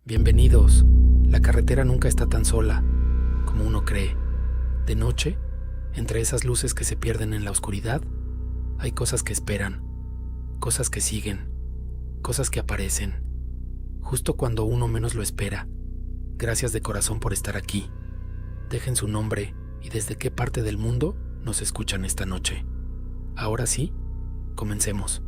Bienvenidos. La carretera nunca está tan sola como uno cree. De noche, entre esas luces que se pierden en la oscuridad, hay cosas que esperan, cosas que siguen, cosas que aparecen, justo cuando uno menos lo espera. Gracias de corazón por estar aquí. Dejen su nombre y desde qué parte del mundo nos escuchan esta noche. Ahora sí, comencemos.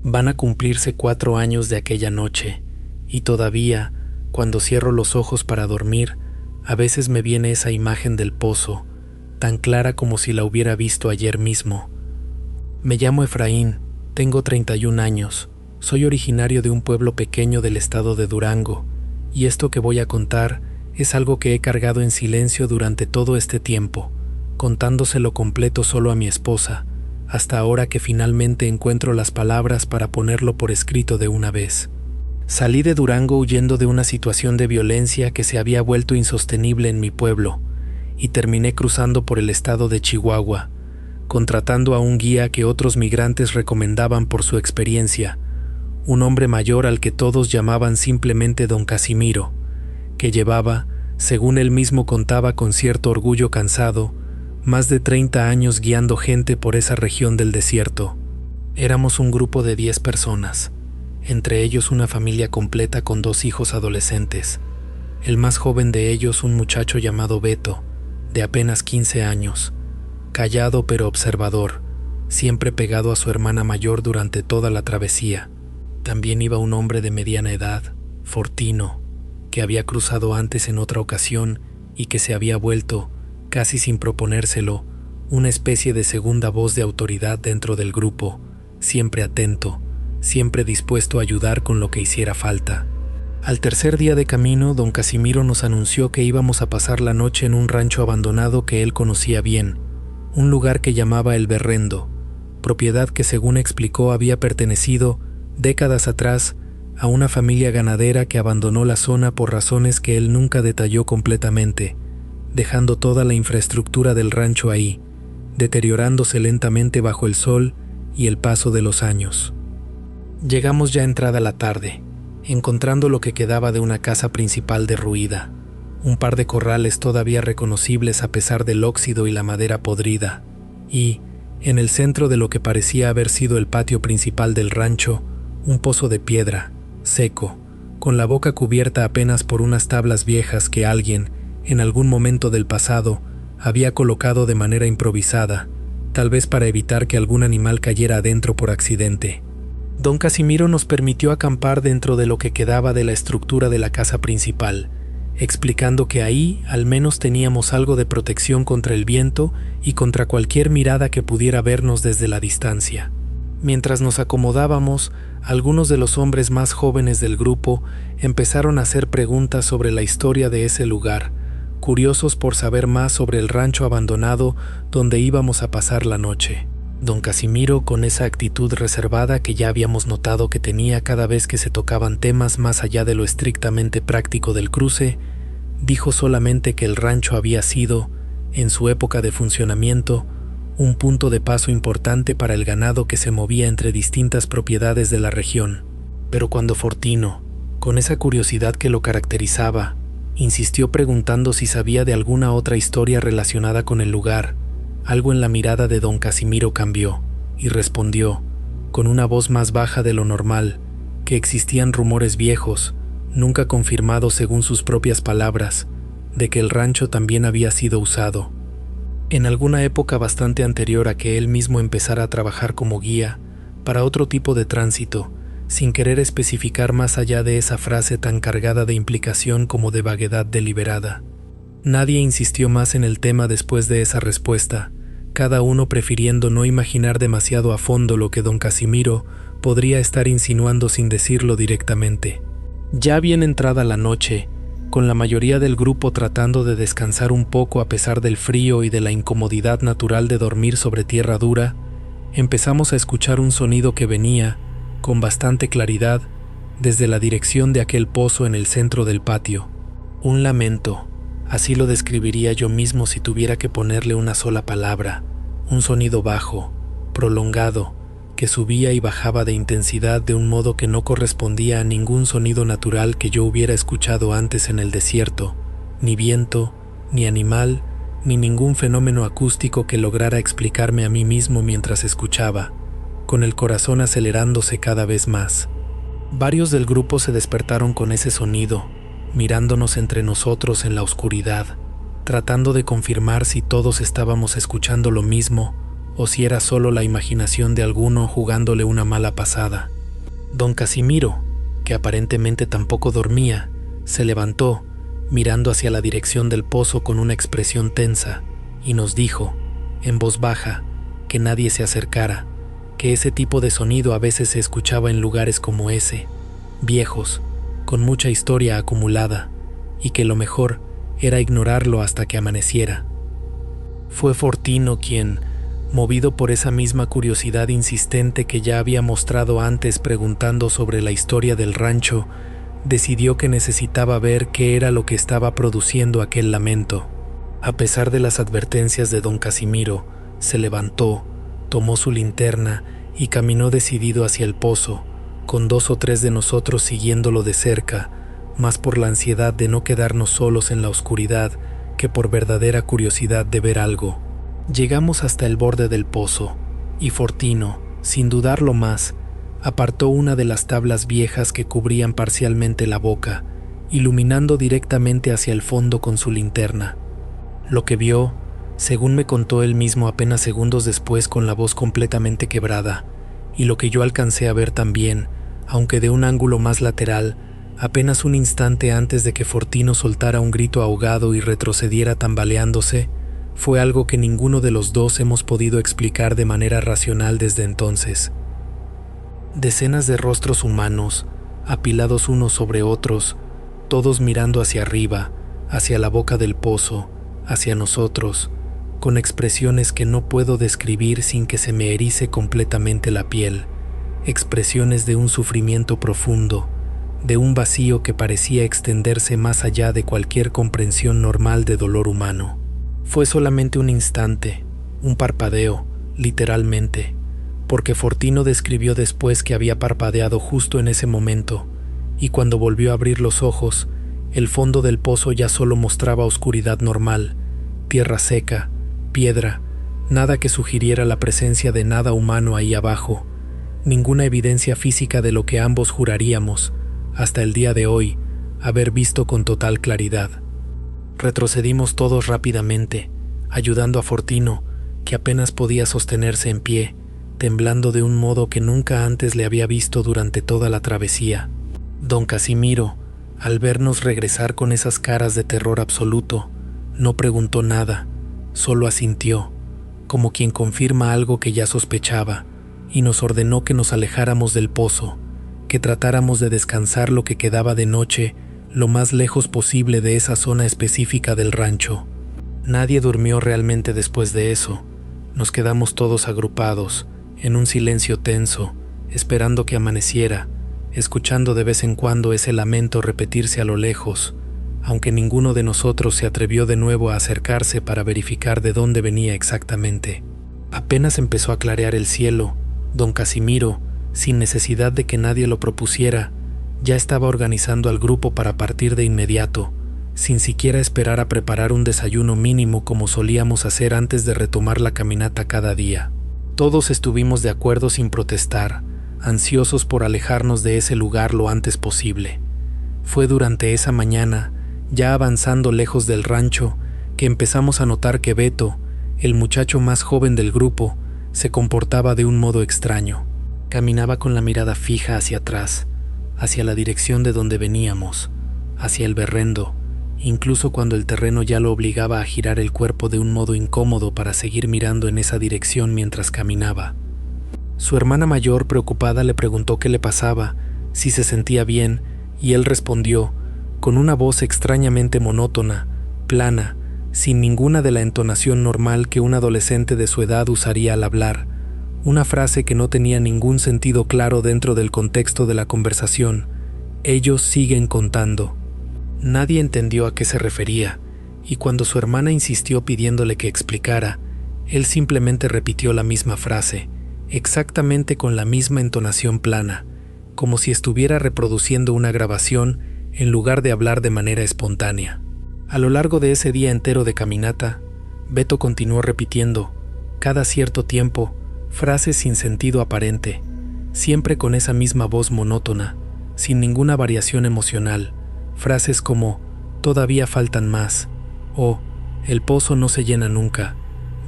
Van a cumplirse 4 años de aquella noche, y todavía, cuando cierro los ojos para dormir, a veces me viene esa imagen del pozo, tan clara como si la hubiera visto ayer mismo. Me llamo Efraín, tengo 31 años, soy originario de un pueblo pequeño del estado de Durango, y esto que voy a contar es algo que he cargado en silencio durante todo este tiempo, contándoselo completo solo a mi esposa, hasta ahora que finalmente encuentro las palabras para ponerlo por escrito de una vez. Salí de Durango huyendo de una situación de violencia que se había vuelto insostenible en mi pueblo, y terminé cruzando por el estado de Chihuahua, contratando a un guía que otros migrantes recomendaban por su experiencia, un hombre mayor al que todos llamaban simplemente Don Casimiro, que llevaba, según él mismo contaba con cierto orgullo cansado, más de 30 años guiando gente por esa región del desierto. Éramos un grupo de 10 personas, entre ellos una familia completa con 2 hijos adolescentes. El más joven de ellos un muchacho llamado Beto, de apenas 15 años, callado pero observador, siempre pegado a su hermana mayor durante toda la travesía. También iba un hombre de mediana edad, Fortino, que había cruzado antes en otra ocasión y que se había vuelto, casi sin proponérselo, una especie de segunda voz de autoridad dentro del grupo, siempre atento, siempre dispuesto a ayudar con lo que hiciera falta. Al tercer día de camino, Don Casimiro nos anunció que íbamos a pasar la noche en un rancho abandonado que él conocía bien, un lugar que llamaba El Berrendo, propiedad que según explicó había pertenecido, décadas atrás, a una familia ganadera que abandonó la zona por razones que él nunca detalló completamente, dejando toda la infraestructura del rancho ahí, deteriorándose lentamente bajo el sol y el paso de los años. Llegamos ya entrada la tarde, encontrando lo que quedaba de una casa principal derruida, un par de corrales todavía reconocibles a pesar del óxido y la madera podrida, y, en el centro de lo que parecía haber sido el patio principal del rancho, un pozo de piedra, seco, con la boca cubierta apenas por unas tablas viejas que alguien, en algún momento del pasado, había colocado de manera improvisada, tal vez para evitar que algún animal cayera adentro por accidente. Don Casimiro nos permitió acampar dentro de lo que quedaba de la estructura de la casa principal, explicando que ahí al menos teníamos algo de protección contra el viento y contra cualquier mirada que pudiera vernos desde la distancia. Mientras nos acomodábamos, algunos de los hombres más jóvenes del grupo empezaron a hacer preguntas sobre la historia de ese lugar, curiosos por saber más sobre el rancho abandonado donde íbamos a pasar la noche. Don Casimiro, con esa actitud reservada que ya habíamos notado que tenía cada vez que se tocaban temas más allá de lo estrictamente práctico del cruce, dijo solamente que el rancho había sido, en su época de funcionamiento, un punto de paso importante para el ganado que se movía entre distintas propiedades de la región. Pero cuando Fortino, con esa curiosidad que lo caracterizaba, insistió preguntando si sabía de alguna otra historia relacionada con el lugar, algo en la mirada de Don Casimiro cambió, y respondió, con una voz más baja de lo normal, que existían rumores viejos, nunca confirmados según sus propias palabras, de que el rancho también había sido usado. En alguna época bastante anterior a que él mismo empezara a trabajar como guía para otro tipo de tránsito, sin querer especificar más allá de esa frase tan cargada de implicación como de vaguedad deliberada. Nadie insistió más en el tema después de esa respuesta, cada uno prefiriendo no imaginar demasiado a fondo lo que Don Casimiro podría estar insinuando sin decirlo directamente. Ya bien entrada la noche, con la mayoría del grupo tratando de descansar un poco a pesar del frío y de la incomodidad natural de dormir sobre tierra dura, empezamos a escuchar un sonido que venía, con bastante claridad, desde la dirección de aquel pozo en el centro del patio. Un lamento, así lo describiría yo mismo si tuviera que ponerle una sola palabra, un sonido bajo, prolongado, que subía y bajaba de intensidad de un modo que no correspondía a ningún sonido natural que yo hubiera escuchado antes en el desierto, ni viento, ni animal, ni ningún fenómeno acústico que lograra explicarme a mí mismo mientras escuchaba, con el corazón acelerándose cada vez más. Varios del grupo se despertaron con ese sonido, mirándonos entre nosotros en la oscuridad, tratando de confirmar si todos estábamos escuchando lo mismo o si era solo la imaginación de alguno jugándole una mala pasada. Don Casimiro, que aparentemente tampoco dormía, se levantó, mirando hacia la dirección del pozo con una expresión tensa, y nos dijo, en voz baja, que nadie se acercara, que ese tipo de sonido a veces se escuchaba en lugares como ese, viejos, con mucha historia acumulada, y que lo mejor era ignorarlo hasta que amaneciera. Fue Fortino quien, movido por esa misma curiosidad insistente que ya había mostrado antes preguntando sobre la historia del rancho, decidió que necesitaba ver qué era lo que estaba produciendo aquel lamento. A pesar de las advertencias de don Casimiro, se levantó, tomó su linterna y caminó decidido hacia el pozo, con 2 o 3 de nosotros siguiéndolo de cerca, más por la ansiedad de no quedarnos solos en la oscuridad que por verdadera curiosidad de ver algo. Llegamos hasta el borde del pozo, y Fortino, sin dudarlo más, apartó una de las tablas viejas que cubrían parcialmente la boca, iluminando directamente hacia el fondo con su linterna. Lo que vio, según me contó él mismo apenas segundos después con la voz completamente quebrada, y lo que yo alcancé a ver también, aunque de un ángulo más lateral, apenas un instante antes de que Fortino soltara un grito ahogado y retrocediera tambaleándose, fue algo que ninguno de los dos hemos podido explicar de manera racional desde entonces. Decenas de rostros humanos, apilados unos sobre otros, todos mirando hacia arriba, hacia la boca del pozo, hacia nosotros, con expresiones que no puedo describir sin que se me erice completamente la piel, expresiones de un sufrimiento profundo, de un vacío que parecía extenderse más allá de cualquier comprensión normal de dolor humano. Fue solamente un instante, un parpadeo, literalmente, porque Fortino describió después que había parpadeado justo en ese momento, y cuando volvió a abrir los ojos, el fondo del pozo ya solo mostraba oscuridad normal, tierra seca, piedra, nada que sugiriera la presencia de nada humano ahí abajo, ninguna evidencia física de lo que ambos juraríamos, hasta el día de hoy, haber visto con total claridad. Retrocedimos todos rápidamente, ayudando a Fortino, que apenas podía sostenerse en pie, temblando de un modo que nunca antes le había visto durante toda la travesía. Don Casimiro, al vernos regresar con esas caras de terror absoluto, no preguntó nada, solo asintió, como quien confirma algo que ya sospechaba, y nos ordenó que nos alejáramos del pozo, que tratáramos de descansar lo que quedaba de noche lo más lejos posible de esa zona específica del rancho. Nadie durmió realmente después de eso. Nos quedamos todos agrupados, en un silencio tenso, esperando que amaneciera, escuchando de vez en cuando ese lamento repetirse a lo lejos, aunque ninguno de nosotros se atrevió de nuevo a acercarse para verificar de dónde venía exactamente. Apenas empezó a clarear el cielo, don Casimiro, sin necesidad de que nadie lo propusiera, ya estaba organizando al grupo para partir de inmediato, sin siquiera esperar a preparar un desayuno mínimo como solíamos hacer antes de retomar la caminata cada día. Todos estuvimos de acuerdo sin protestar, ansiosos por alejarnos de ese lugar lo antes posible. Fue durante esa mañana, ya avanzando lejos del rancho, que empezamos a notar que Beto, el muchacho más joven del grupo, se comportaba de un modo extraño. Caminaba con la mirada fija hacia atrás, hacia la dirección de donde veníamos, hacia el berrendo, incluso cuando el terreno ya lo obligaba a girar el cuerpo de un modo incómodo para seguir mirando en esa dirección mientras caminaba. Su hermana mayor, preocupada, le preguntó qué le pasaba, si se sentía bien, y él respondió, con una voz extrañamente monótona, plana, sin ninguna de la entonación normal que un adolescente de su edad usaría al hablar, una frase que no tenía ningún sentido claro dentro del contexto de la conversación. Ellos siguen contando. Nadie entendió a qué se refería, y cuando su hermana insistió pidiéndole que explicara, él simplemente repitió la misma frase, exactamente con la misma entonación plana, como si estuviera reproduciendo una grabación en lugar de hablar de manera espontánea. A lo largo de ese día entero de caminata, Beto continuó repitiendo, cada cierto tiempo, frases sin sentido aparente, siempre con esa misma voz monótona, sin ninguna variación emocional, frases como «todavía faltan más» o «el pozo no se llena nunca»,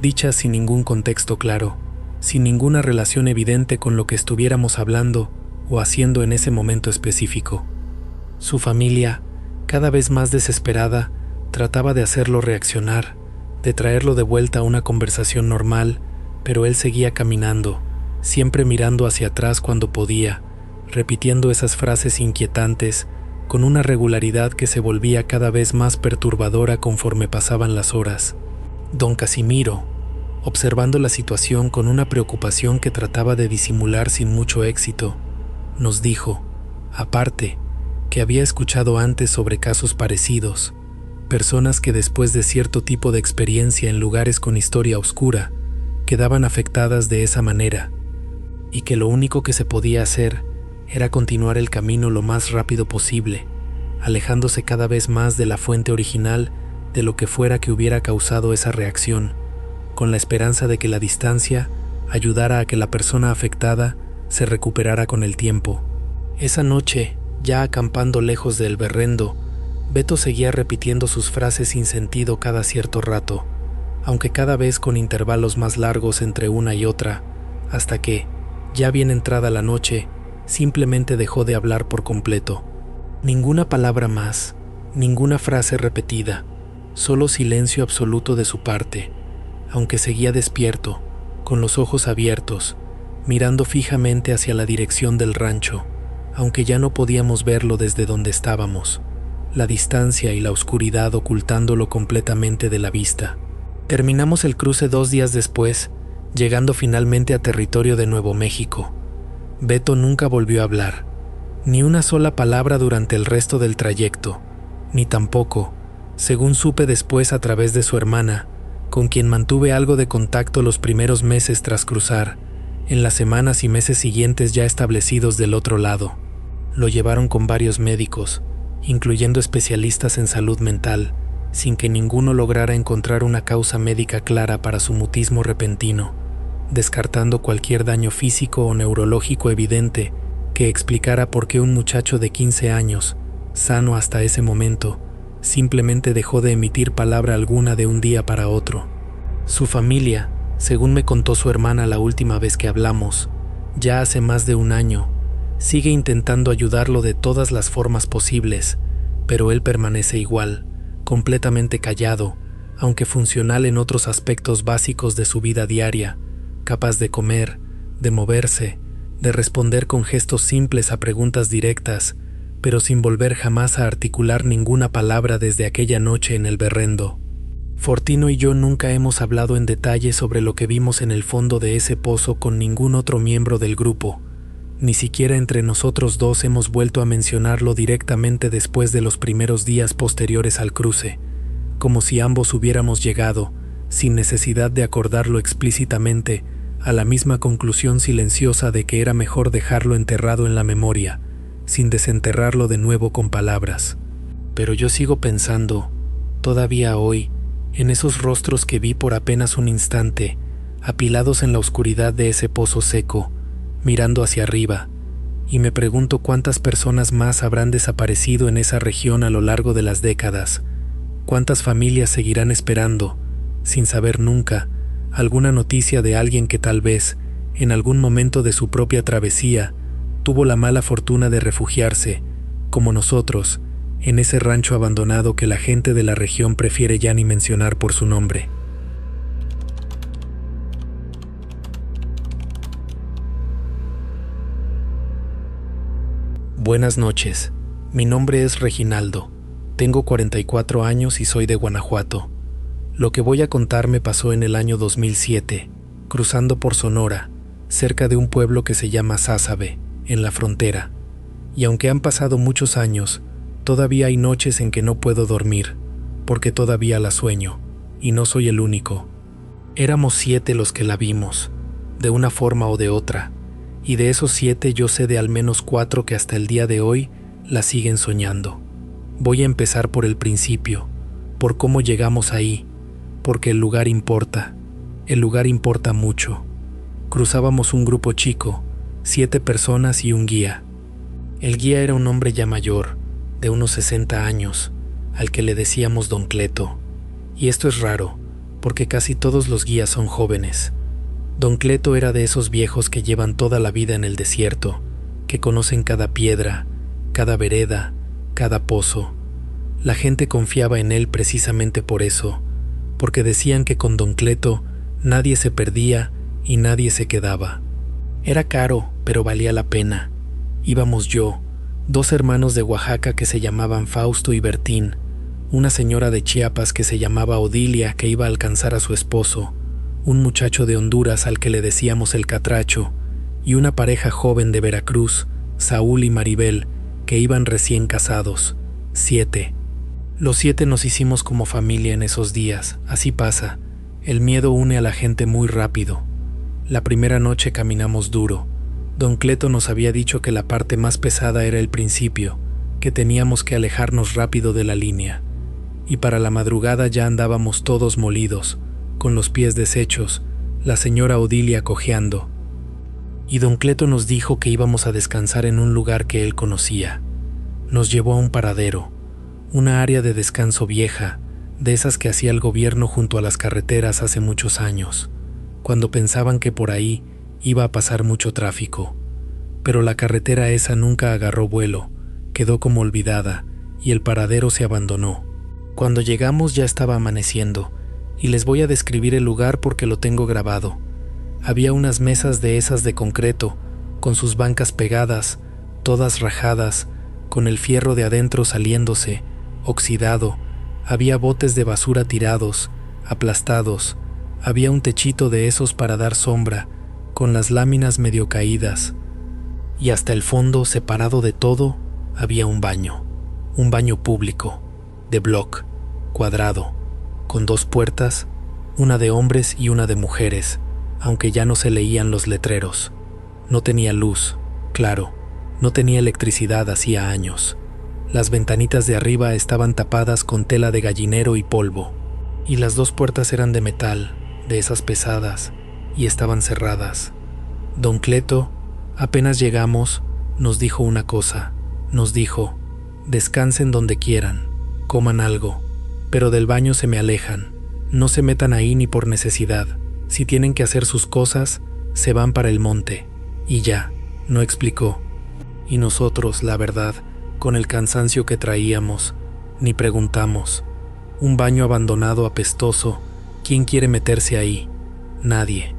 dichas sin ningún contexto claro, sin ninguna relación evidente con lo que estuviéramos hablando o haciendo en ese momento específico. Su familia, cada vez más desesperada, trataba de hacerlo reaccionar, de traerlo de vuelta a una conversación normal, pero él seguía caminando, siempre mirando hacia atrás cuando podía, repitiendo esas frases inquietantes, con una regularidad que se volvía cada vez más perturbadora conforme pasaban las horas. Don Casimiro, observando la situación con una preocupación que trataba de disimular sin mucho éxito, nos dijo, aparte, que había escuchado antes sobre casos parecidos, personas que después de cierto tipo de experiencia en lugares con historia oscura, quedaban afectadas de esa manera, y que lo único que se podía hacer era continuar el camino lo más rápido posible, alejándose cada vez más de la fuente original de lo que fuera que hubiera causado esa reacción, con la esperanza de que la distancia ayudara a que la persona afectada se recuperara con el tiempo. Esa noche, ya acampando lejos del berrendo, Beto seguía repitiendo sus frases sin sentido cada cierto rato, aunque cada vez con intervalos más largos entre una y otra, hasta que, ya bien entrada la noche, simplemente dejó de hablar por completo. Ninguna palabra más, ninguna frase repetida, solo silencio absoluto de su parte, aunque seguía despierto, con los ojos abiertos, mirando fijamente hacia la dirección del rancho, aunque ya no podíamos verlo desde donde estábamos, la distancia y la oscuridad ocultándolo completamente de la vista. Terminamos el cruce 2 días después, llegando finalmente a territorio de Nuevo México. Beto nunca volvió a hablar, ni una sola palabra durante el resto del trayecto, ni tampoco, según supe después a través de su hermana, con quien mantuve algo de contacto los primeros meses tras cruzar, en las semanas y meses siguientes ya establecidos del otro lado. Lo llevaron con varios médicos, incluyendo especialistas en salud mental, sin que ninguno lograra encontrar una causa médica clara para su mutismo repentino, descartando cualquier daño físico o neurológico evidente que explicara por qué un muchacho de 15 años, sano hasta ese momento, simplemente dejó de emitir palabra alguna de un día para otro. Su familia, según me contó su hermana la última vez que hablamos, ya hace más de un año, sigue intentando ayudarlo de todas las formas posibles, pero él permanece igual, completamente callado, aunque funcional en otros aspectos básicos de su vida diaria, capaz de comer, de moverse, de responder con gestos simples a preguntas directas, pero sin volver jamás a articular ninguna palabra desde aquella noche en el berrendo. Fortino y yo nunca hemos hablado en detalle sobre lo que vimos en el fondo de ese pozo con ningún otro miembro del grupo. Ni siquiera entre nosotros dos hemos vuelto a mencionarlo directamente después de los primeros días posteriores al cruce, como si ambos hubiéramos llegado, sin necesidad de acordarlo explícitamente, a la misma conclusión silenciosa de que era mejor dejarlo enterrado en la memoria, sin desenterrarlo de nuevo con palabras. Pero yo sigo pensando, todavía hoy, en esos rostros que vi por apenas un instante, apilados en la oscuridad de ese pozo seco, mirando hacia arriba, y me pregunto cuántas personas más habrán desaparecido en esa región a lo largo de las décadas, cuántas familias seguirán esperando, sin saber nunca, alguna noticia de alguien que tal vez, en algún momento de su propia travesía, tuvo la mala fortuna de refugiarse, como nosotros, en ese rancho abandonado que la gente de la región prefiere ya ni mencionar por su nombre. Buenas noches, mi nombre es Reginaldo, tengo 44 años y soy de Guanajuato. Lo que voy a contar me pasó en el año 2007, cruzando por Sonora, cerca de un pueblo que se llama Sázabe, en la frontera. Y aunque han pasado muchos años, todavía hay noches en que no puedo dormir, porque todavía la sueño, y no soy el único. Éramos 7 los que la vimos, de una forma o de otra, y de esos 7 yo sé de al menos 4 que hasta el día de hoy la siguen soñando. Voy a empezar por el principio, por cómo llegamos ahí, porque el lugar importa mucho. Cruzábamos un grupo chico, 7 personas y un guía. El guía era un hombre ya mayor, de unos 60 años, al que le decíamos Don Cleto. Y esto es raro, porque casi todos los guías son jóvenes. Don Cleto era de esos viejos que llevan toda la vida en el desierto, que conocen cada piedra, cada vereda, cada pozo. La gente confiaba en él precisamente por eso, porque decían que con Don Cleto nadie se perdía y nadie se quedaba. Era caro, pero valía la pena. Íbamos yo, 2 hermanos de Oaxaca que se llamaban Fausto y Bertín, una señora de Chiapas que se llamaba Odilia que iba a alcanzar a su esposo, un muchacho de Honduras al que le decíamos el Catracho, y una pareja joven de Veracruz, Saúl y Maribel, que iban recién casados, 7. Los 7 nos hicimos como familia en esos días, así pasa, el miedo une a la gente muy rápido. La primera noche caminamos duro. Don Cleto nos había dicho que la parte más pesada era el principio, que teníamos que alejarnos rápido de la línea. Y para la madrugada ya andábamos todos molidos, con los pies deshechos, la señora Odilia cojeando. Y Don Cleto nos dijo que íbamos a descansar en un lugar que él conocía. Nos llevó a un paradero, una área de descanso vieja, de esas que hacía el gobierno junto a las carreteras hace muchos años, cuando pensaban que por ahí iba a pasar mucho tráfico. Pero la carretera esa nunca agarró vuelo, quedó como olvidada, y el paradero se abandonó. Cuando llegamos ya estaba amaneciendo, y les voy a describir el lugar porque lo tengo grabado. Había unas mesas de esas de concreto, con sus bancas pegadas, todas rajadas, con el fierro de adentro saliéndose, oxidado. Había botes de basura tirados, aplastados. Había un techito de esos para dar sombra, con las láminas medio caídas. Y hasta el fondo, separado de todo, había un baño público, de bloc, cuadrado, con 2 puertas, una de hombres y una de mujeres, aunque ya no se leían los letreros. No tenía luz, claro, no tenía electricidad hacía años. Las ventanitas de arriba estaban tapadas con tela de gallinero y polvo, y las 2 puertas eran de metal, de esas pesadas, y estaban cerradas. Don Cleto, apenas llegamos, nos dijo una cosa. Nos dijo: descansen donde quieran, coman algo, pero del baño se me alejan, no se metan ahí ni por necesidad. Si tienen que hacer sus cosas, se van para el monte. Y ya, no explicó. Y nosotros, la verdad, con el cansancio que traíamos, ni preguntamos. Un baño abandonado apestoso, ¿quién quiere meterse ahí? Nadie.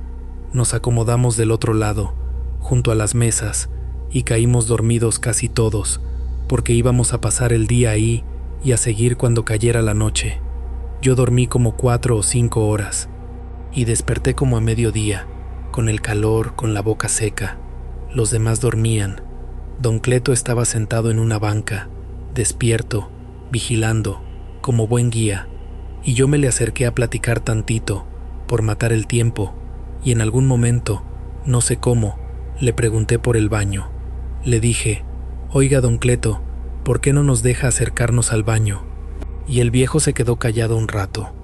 Nos acomodamos del otro lado, junto a las mesas, y caímos dormidos casi todos, porque íbamos a pasar el día ahí y a seguir cuando cayera la noche. Yo dormí como 4 o 5 horas, y desperté como a mediodía, con el calor, con la boca seca. Los demás dormían. Don Cleto estaba sentado en una banca, despierto, vigilando, como buen guía, y yo me le acerqué a platicar tantito, por matar el tiempo, y en algún momento, no sé cómo, le pregunté por el baño. Le dije: oiga, Don Cleto, ¿por qué no nos deja acercarnos al baño? Y el viejo se quedó callado un rato,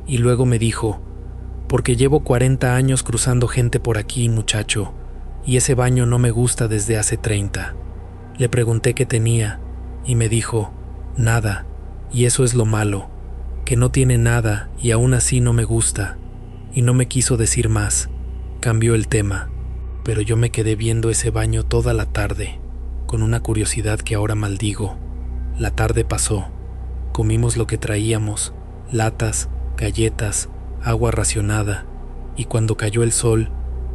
y luego me dijo: porque llevo 40 años cruzando gente por aquí, muchacho, y ese baño no me gusta desde hace 30. Le pregunté qué tenía, y me dijo: nada, y eso es lo malo, que no tiene nada y aún así no me gusta, y no me quiso decir más. Cambió el tema, pero yo me quedé viendo ese baño toda la tarde, con una curiosidad que ahora maldigo. La tarde pasó, comimos lo que traíamos, latas, galletas, agua racionada, y cuando cayó el sol,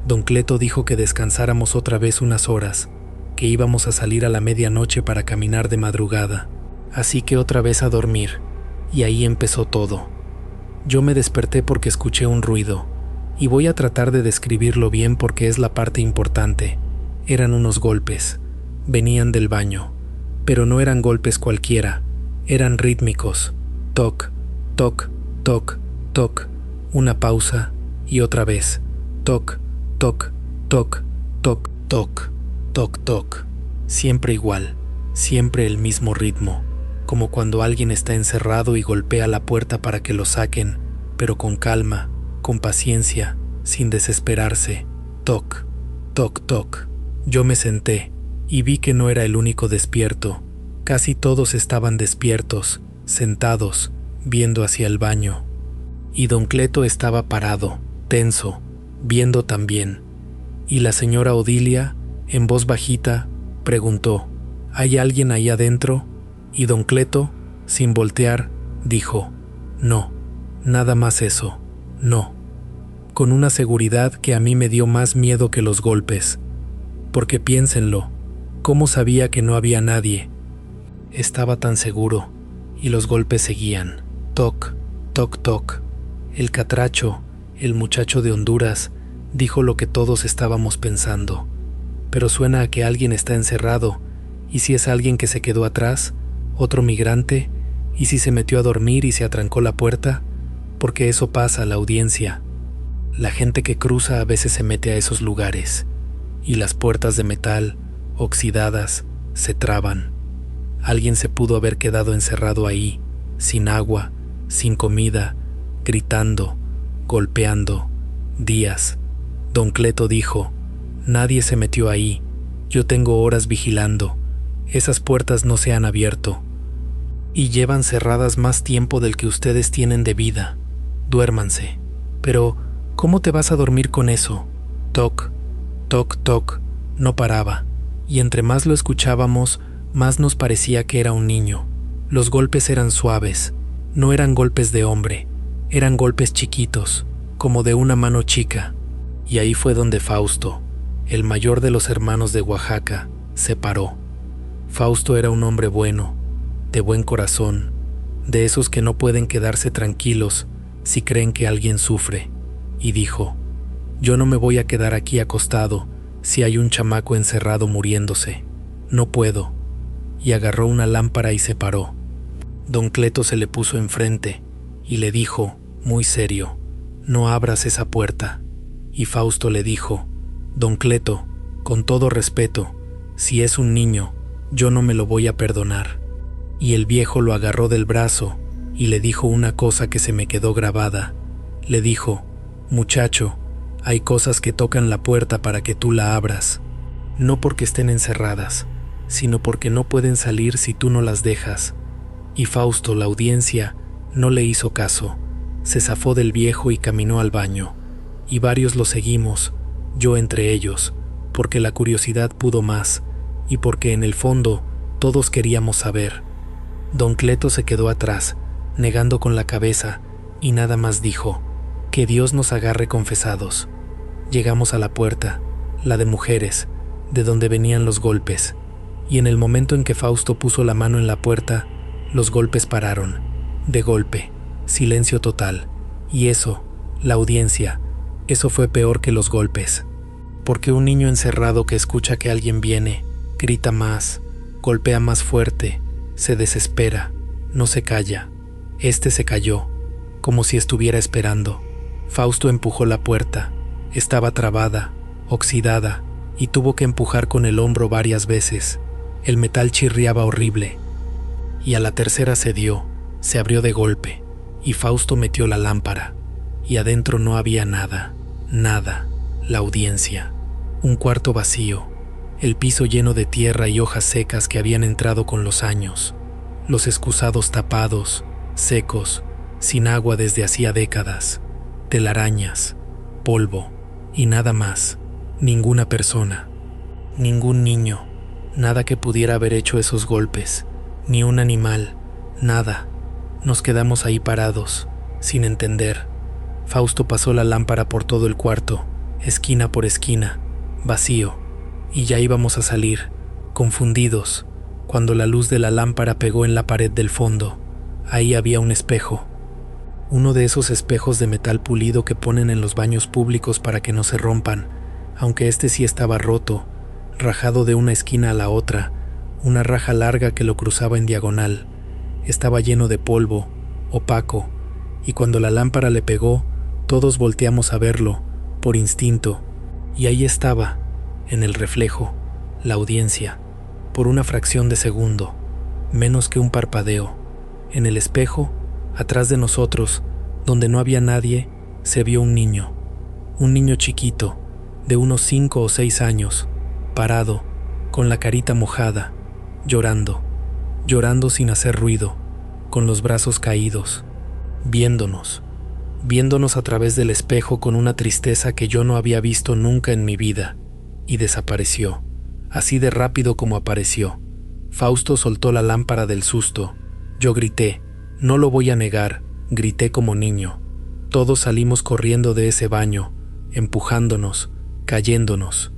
Don Cleto dijo que descansáramos otra vez unas horas, que íbamos a salir a la medianoche para caminar de madrugada. Así que otra vez a dormir, y ahí empezó todo. Yo me desperté porque escuché un ruido, y voy a tratar de describirlo bien porque es la parte importante. Eran unos golpes, venían del baño, pero no eran golpes cualquiera, eran rítmicos. Toc, toc, toc, toc, una pausa y otra vez. Toc, toc, toc, toc, toc, toc, toc. Siempre igual, siempre el mismo ritmo, como cuando alguien está encerrado y golpea la puerta para que lo saquen, pero con calma, con paciencia, sin desesperarse. Toc, toc, toc. Yo me senté y vi que no era el único despierto. Casi todos estaban despiertos, sentados, viendo hacia el baño. Y don Cleto estaba parado, tenso, viendo también. Y la señora Odilia, en voz bajita, preguntó: ¿hay alguien ahí adentro? Y don Cleto, sin voltear, dijo: no, nada más eso, no. Con una seguridad que a mí me dio más miedo que los golpes. Porque piénsenlo, ¿cómo sabía que no había nadie? Estaba tan seguro, y los golpes seguían. Toc, toc, toc. El catracho, el muchacho de Honduras, dijo lo que todos estábamos pensando. Pero suena a que alguien está encerrado, y si es alguien que se quedó atrás, otro migrante, y si se metió a dormir y se atrancó la puerta, porque eso pasa a la audiencia. La gente que cruza a veces se mete a esos lugares, y las puertas de metal, oxidadas, se traban. Alguien se pudo haber quedado encerrado ahí, sin agua, sin comida, gritando, golpeando, días. Don Cleto dijo: nadie se metió ahí, yo tengo horas vigilando, esas puertas no se han abierto. Y llevan cerradas más tiempo del que ustedes tienen de vida. Duérmanse. Pero, ¿cómo te vas a dormir con eso? Toc, toc, toc, no paraba, y entre más lo escuchábamos, más nos parecía que era un niño. Los golpes eran suaves, no eran golpes de hombre, eran golpes chiquitos, como de una mano chica. Y ahí fue donde Fausto, el mayor de los hermanos de Oaxaca, se paró. Fausto era un hombre bueno, de buen corazón, de esos que no pueden quedarse tranquilos si creen que alguien sufre, y dijo: yo no me voy a quedar aquí acostado si hay un chamaco encerrado muriéndose, no puedo. Y agarró una lámpara y se paró. Don Cleto se le puso enfrente y le dijo, muy serio: no abras esa puerta. Y Fausto le dijo: don Cleto, con todo respeto, si es un niño, yo no me lo voy a perdonar. Y el viejo lo agarró del brazo y le dijo una cosa que se me quedó grabada. Le dijo: muchacho, hay cosas que tocan la puerta para que tú la abras, no porque estén encerradas, sino porque no pueden salir si tú no las dejas. Y Fausto, la audiencia, no le hizo caso, se zafó del viejo y caminó al baño, y varios lo seguimos, yo entre ellos, porque la curiosidad pudo más, y porque en el fondo todos queríamos saber. Don Cleto se quedó atrás, negando con la cabeza, y nada más dijo: que Dios nos agarre confesados. Llegamos a la puerta, la de mujeres, de donde venían los golpes, y en el momento en que Fausto puso la mano en la puerta, los golpes pararon, de golpe, silencio total, y eso, la audiencia, eso fue peor que los golpes, porque un niño encerrado que escucha que alguien viene, grita más, golpea más fuerte, se desespera, no se calla. Este se calló, como si estuviera esperando. Fausto empujó la puerta, estaba trabada, oxidada, y tuvo que empujar con el hombro varias veces. El metal chirriaba horrible, y a la tercera cedió, se abrió de golpe, y Fausto metió la lámpara, y adentro no había nada, nada, la audiencia, un cuarto vacío, el piso lleno de tierra y hojas secas que habían entrado con los años, los excusados tapados, secos, sin agua desde hacía décadas, telarañas, polvo, y nada más, ninguna persona, ningún niño, nada que pudiera haber hecho esos golpes, ni un animal, nada. Nos quedamos ahí parados, sin entender. Fausto pasó la lámpara por todo el cuarto, esquina por esquina, vacío, y ya íbamos a salir, confundidos, cuando la luz de la lámpara pegó en la pared del fondo. Ahí había un espejo, uno de esos espejos de metal pulido que ponen en los baños públicos para que no se rompan, aunque este sí estaba roto, rajado de una esquina a la otra, una raja larga que lo cruzaba en diagonal. Estaba lleno de polvo, opaco, y cuando la lámpara le pegó, todos volteamos a verlo, por instinto, Y ahí estaba, en el reflejo, la audiencia, por una fracción de segundo, menos que un parpadeo. En el espejo, atrás de nosotros, donde no había nadie, se vio un niño chiquito, de unos 5 o 6 años, parado, con la carita mojada, llorando sin hacer ruido, con los brazos caídos, viéndonos a través del espejo con una tristeza que yo no había visto nunca en mi vida, y desapareció, así de rápido como apareció. Fausto soltó la lámpara del susto. Yo grité, no lo voy a negar, grité como niño. Todos salimos corriendo de ese baño, empujándonos, cayéndonos.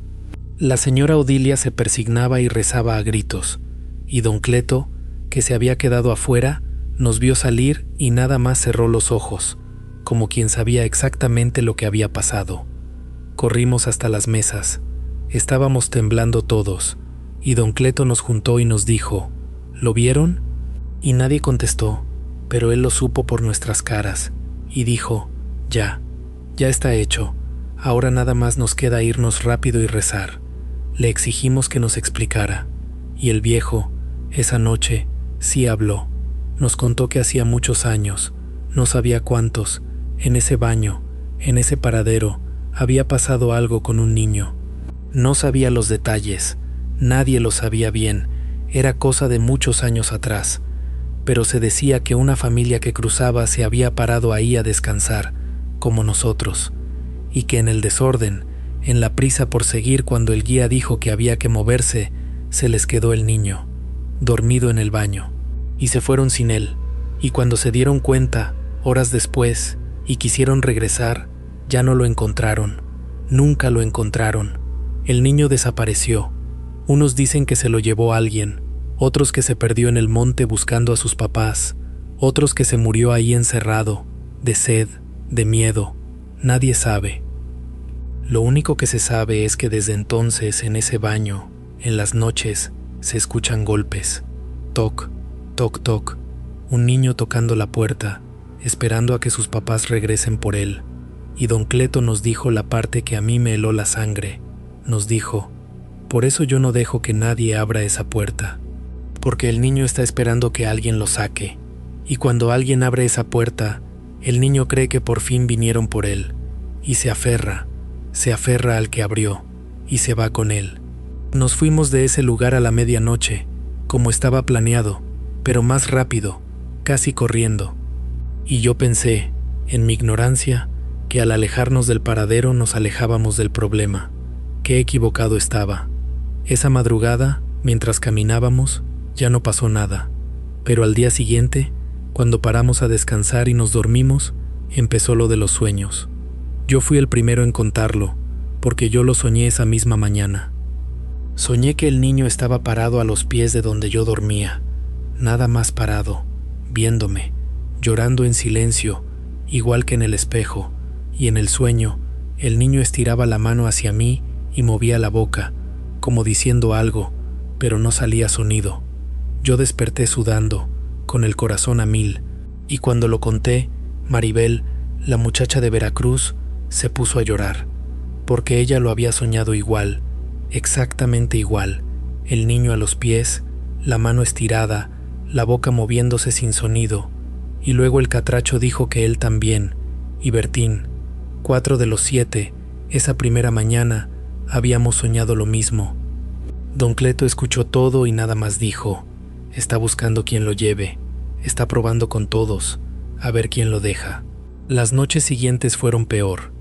La señora Odilia se persignaba y rezaba a gritos, y don Cleto, que se había quedado afuera, nos vio salir y nada más cerró los ojos, como quien sabía exactamente lo que había pasado. Corrimos hasta las mesas. Estábamos temblando todos, y don Cleto nos juntó y nos dijo, ¿lo vieron? Y nadie contestó, pero él lo supo por nuestras caras, y dijo, ya está hecho, ahora nada más nos queda irnos rápido y rezar. Le exigimos que nos explicara, y el viejo, esa noche, sí habló. Nos contó que hacía muchos años, no sabía cuántos, en ese baño, en ese paradero, había pasado algo con un niño. No sabía los detalles, nadie lo sabía bien, era cosa de muchos años atrás, pero se decía que una familia que cruzaba se había parado ahí a descansar, como nosotros, y que en el desorden, en la prisa por seguir cuando el guía dijo que había que moverse, se les quedó el niño, dormido en el baño, y se fueron sin él, y cuando se dieron cuenta, horas después, y quisieron regresar, ya no lo encontraron, nunca lo encontraron. El niño desapareció. Unos dicen que se lo llevó alguien, otros que se perdió en el monte buscando a sus papás, otros que se murió ahí encerrado, de sed, de miedo. Nadie sabe. Lo único que se sabe es que desde entonces en ese baño, en las noches, se escuchan golpes. Toc, toc, toc. Un niño tocando la puerta, esperando a que sus papás regresen por él. Y don Cleto nos dijo la parte que a mí me heló la sangre. Nos dijo, por eso yo no dejo que nadie abra esa puerta, porque el niño está esperando que alguien lo saque, y cuando alguien abre esa puerta, el niño cree que por fin vinieron por él, y se aferra al que abrió, y se va con él. Nos fuimos de ese lugar a la medianoche, como estaba planeado, pero más rápido, casi corriendo. Y yo pensé, en mi ignorancia, que al alejarnos del paradero nos alejábamos del problema. Qué equivocado estaba. Esa madrugada, mientras caminábamos, ya no pasó nada, pero al día siguiente, cuando paramos a descansar y nos dormimos, empezó lo de los sueños. Yo fui el primero en contarlo, porque yo lo soñé esa misma mañana. Soñé que el niño estaba parado a los pies de donde yo dormía, nada más parado, viéndome, llorando en silencio, igual que en el espejo, y en el sueño, el niño estiraba la mano hacia mí y movía la boca, como diciendo algo, pero no salía sonido. Yo desperté sudando, con el corazón a mil, y cuando lo conté, Maribel, la muchacha de Veracruz, se puso a llorar, porque ella lo había soñado igual, exactamente igual, el niño a los pies, la mano estirada, la boca moviéndose sin sonido, y luego el catracho dijo que él también, y Bertín, 4 de los 7, esa primera mañana, habíamos soñado lo mismo. Don Cleto escuchó todo y nada más dijo, está buscando quien lo lleve, está probando con todos, a ver quién lo deja. Las noches siguientes fueron peor.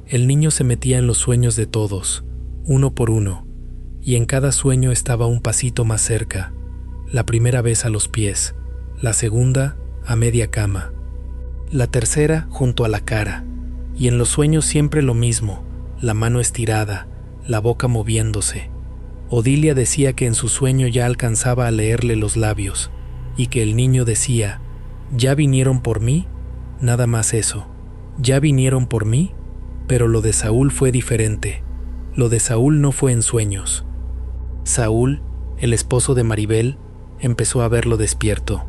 El niño se metía en los sueños de todos, uno por uno, y en cada sueño estaba un pasito más cerca, la primera vez a los pies, la segunda a media cama, la tercera junto a la cara, y en los sueños siempre lo mismo, la mano estirada, la boca moviéndose. Odilia decía que en su sueño ya alcanzaba a leerle los labios, y que el niño decía, ¿ya vinieron por mí? Nada más eso, ¿ya vinieron por mí? Pero lo de Saúl fue diferente. Lo de Saúl no fue en sueños. Saúl, el esposo de Maribel, empezó a verlo despierto.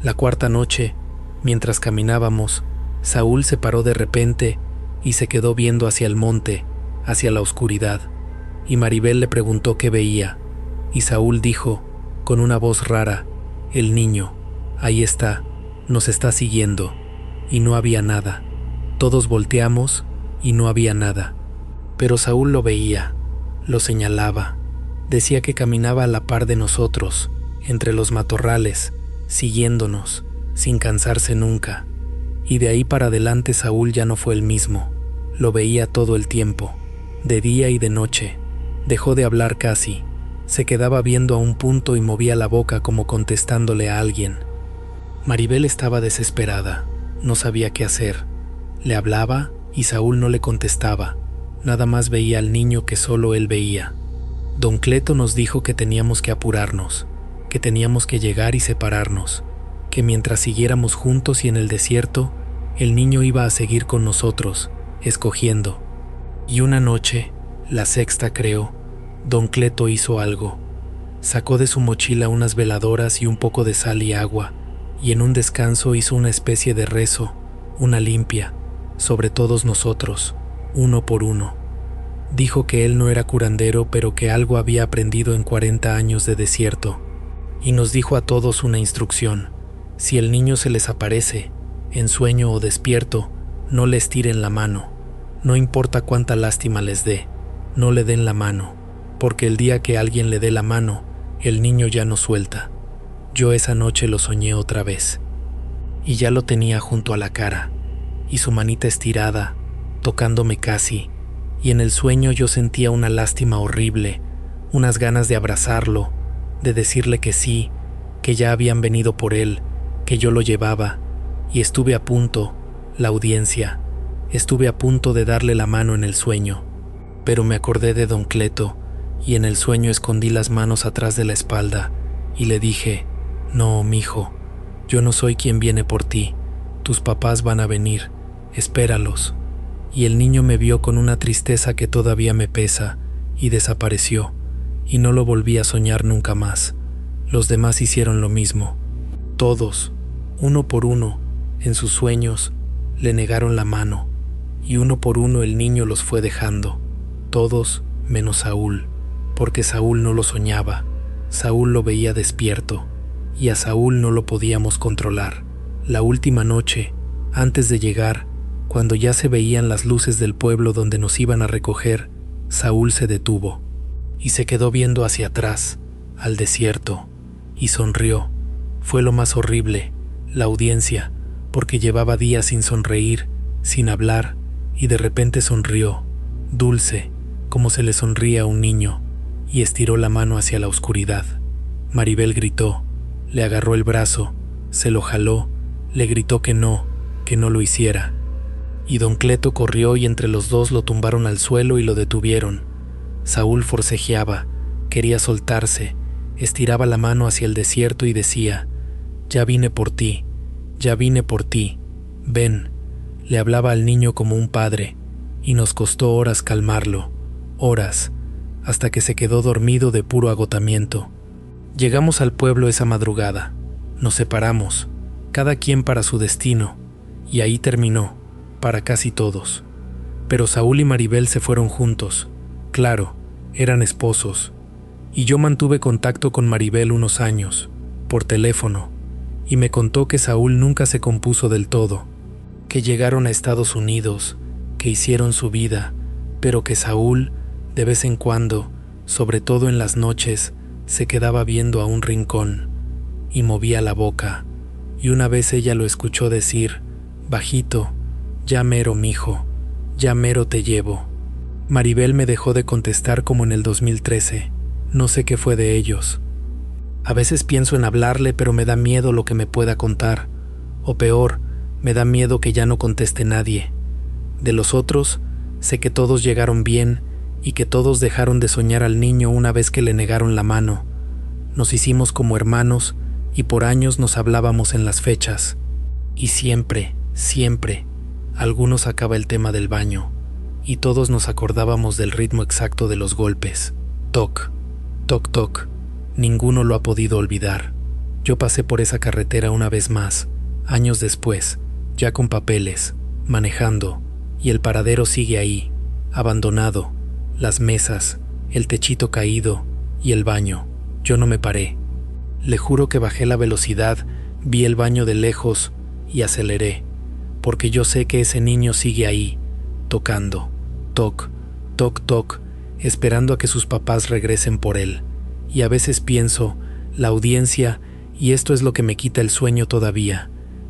La cuarta noche, mientras caminábamos, Saúl se paró de repente y se quedó viendo hacia el monte, hacia la oscuridad, y Maribel le preguntó qué veía, y Saúl dijo, con una voz rara, el niño, ahí está, nos está siguiendo, y no había nada. Todos volteamos y no había nada. Pero Saúl lo veía, lo señalaba, decía que caminaba a la par de nosotros, entre los matorrales, siguiéndonos, sin cansarse nunca. Y de ahí para adelante Saúl ya no fue el mismo, lo veía todo el tiempo, de día y de noche. Dejó de hablar casi, se quedaba viendo a un punto y movía la boca como contestándole a alguien. Maribel estaba desesperada, no sabía qué hacer. Le hablaba y Saúl no le contestaba, nada más veía al niño que solo él veía. Don Cleto nos dijo que teníamos que apurarnos, que teníamos que llegar y separarnos, que mientras siguiéramos juntos y en el desierto, el niño iba a seguir con nosotros, escogiendo. Y una noche, la sexta creo, Don Cleto hizo algo. Sacó de su mochila unas veladoras y un poco de sal y agua, y en un descanso hizo una especie de rezo, una limpia, sobre todos nosotros, uno por uno. Dijo que él no era curandero, pero que algo había aprendido en 40 años de desierto, y nos dijo a todos una instrucción: si el niño se les aparece, en sueño o despierto, no les tiren la mano, no importa cuánta lástima les dé, no le den la mano, porque el día que alguien le dé la mano, el niño ya no suelta. Yo esa noche lo soñé otra vez, y ya lo tenía junto a la cara, y su manita estirada, tocándome casi, y en el sueño yo sentía una lástima horrible, unas ganas de abrazarlo, de decirle que sí, que ya habían venido por él, que yo lo llevaba, y estuve a punto, la audiencia, estuve a punto de darle la mano en el sueño, pero me acordé de Don Cleto, y en el sueño escondí las manos atrás de la espalda, y le dije, no, mijo, yo no soy quien viene por ti, tus papás van a venir, espéralos. Y el niño me vio con una tristeza que todavía me pesa, y desapareció, y no lo volví a soñar nunca más. Los demás hicieron lo mismo. Todos, uno por uno, en sus sueños, le negaron la mano, y uno por uno el niño los fue dejando. Todos menos Saúl, porque Saúl no lo soñaba, Saúl lo veía despierto, y a Saúl no lo podíamos controlar. La última noche, antes de llegar, cuando ya se veían las luces del pueblo donde nos iban a recoger, Saúl se detuvo, y se quedó viendo hacia atrás, al desierto, y sonrió. Fue lo más horrible, la audiencia, porque llevaba días sin sonreír, sin hablar, y de repente sonrió, dulce, como se le sonríe a un niño, y estiró la mano hacia la oscuridad. Maribel gritó, le agarró el brazo, se lo jaló, le gritó que no lo hiciera. Y Don Cleto corrió y entre los dos lo tumbaron al suelo y lo detuvieron. Saúl forcejeaba, quería soltarse, estiraba la mano hacia el desierto y decía, ya vine por ti, ya vine por ti, ven. Le hablaba al niño como un padre, y nos costó horas calmarlo, horas, hasta que se quedó dormido de puro agotamiento. Llegamos al pueblo esa madrugada, nos separamos, cada quien para su destino, y ahí terminó, para casi todos. Pero Saúl y Maribel se fueron juntos, claro, eran esposos, y yo mantuve contacto con Maribel unos años, por teléfono, y me contó que Saúl nunca se compuso del todo, que llegaron a Estados Unidos, que hicieron su vida, pero que Saúl, de vez en cuando, sobre todo en las noches, se quedaba viendo a un rincón, y movía la boca, y una vez ella lo escuchó decir, bajito, ya mero, mijo, ya mero te llevo. Maribel me dejó de contestar como en el 2013, no sé qué fue de ellos. A veces pienso en hablarle, pero me da miedo lo que me pueda contar, o peor, me da miedo que ya no conteste nadie. De los otros, sé que todos llegaron bien y que todos dejaron de soñar al niño una vez que le negaron la mano. Nos hicimos como hermanos y por años nos hablábamos en las fechas. Y siempre, alguno sacaba el tema del baño y todos nos acordábamos del ritmo exacto de los golpes. Toc, toc, toc. Ninguno lo ha podido olvidar. Yo pasé por esa carretera una vez más, años después, ya con papeles, manejando, y el paradero sigue ahí, abandonado, las mesas, el techito caído y el baño. Yo no me paré. Le juro que bajé la velocidad, vi el baño de lejos y aceleré, porque yo sé que ese niño sigue ahí, tocando, toc, toc, toc, esperando a que sus papás regresen por él. Y a veces pienso, la audiencia, y esto es lo que me quita el sueño todavía.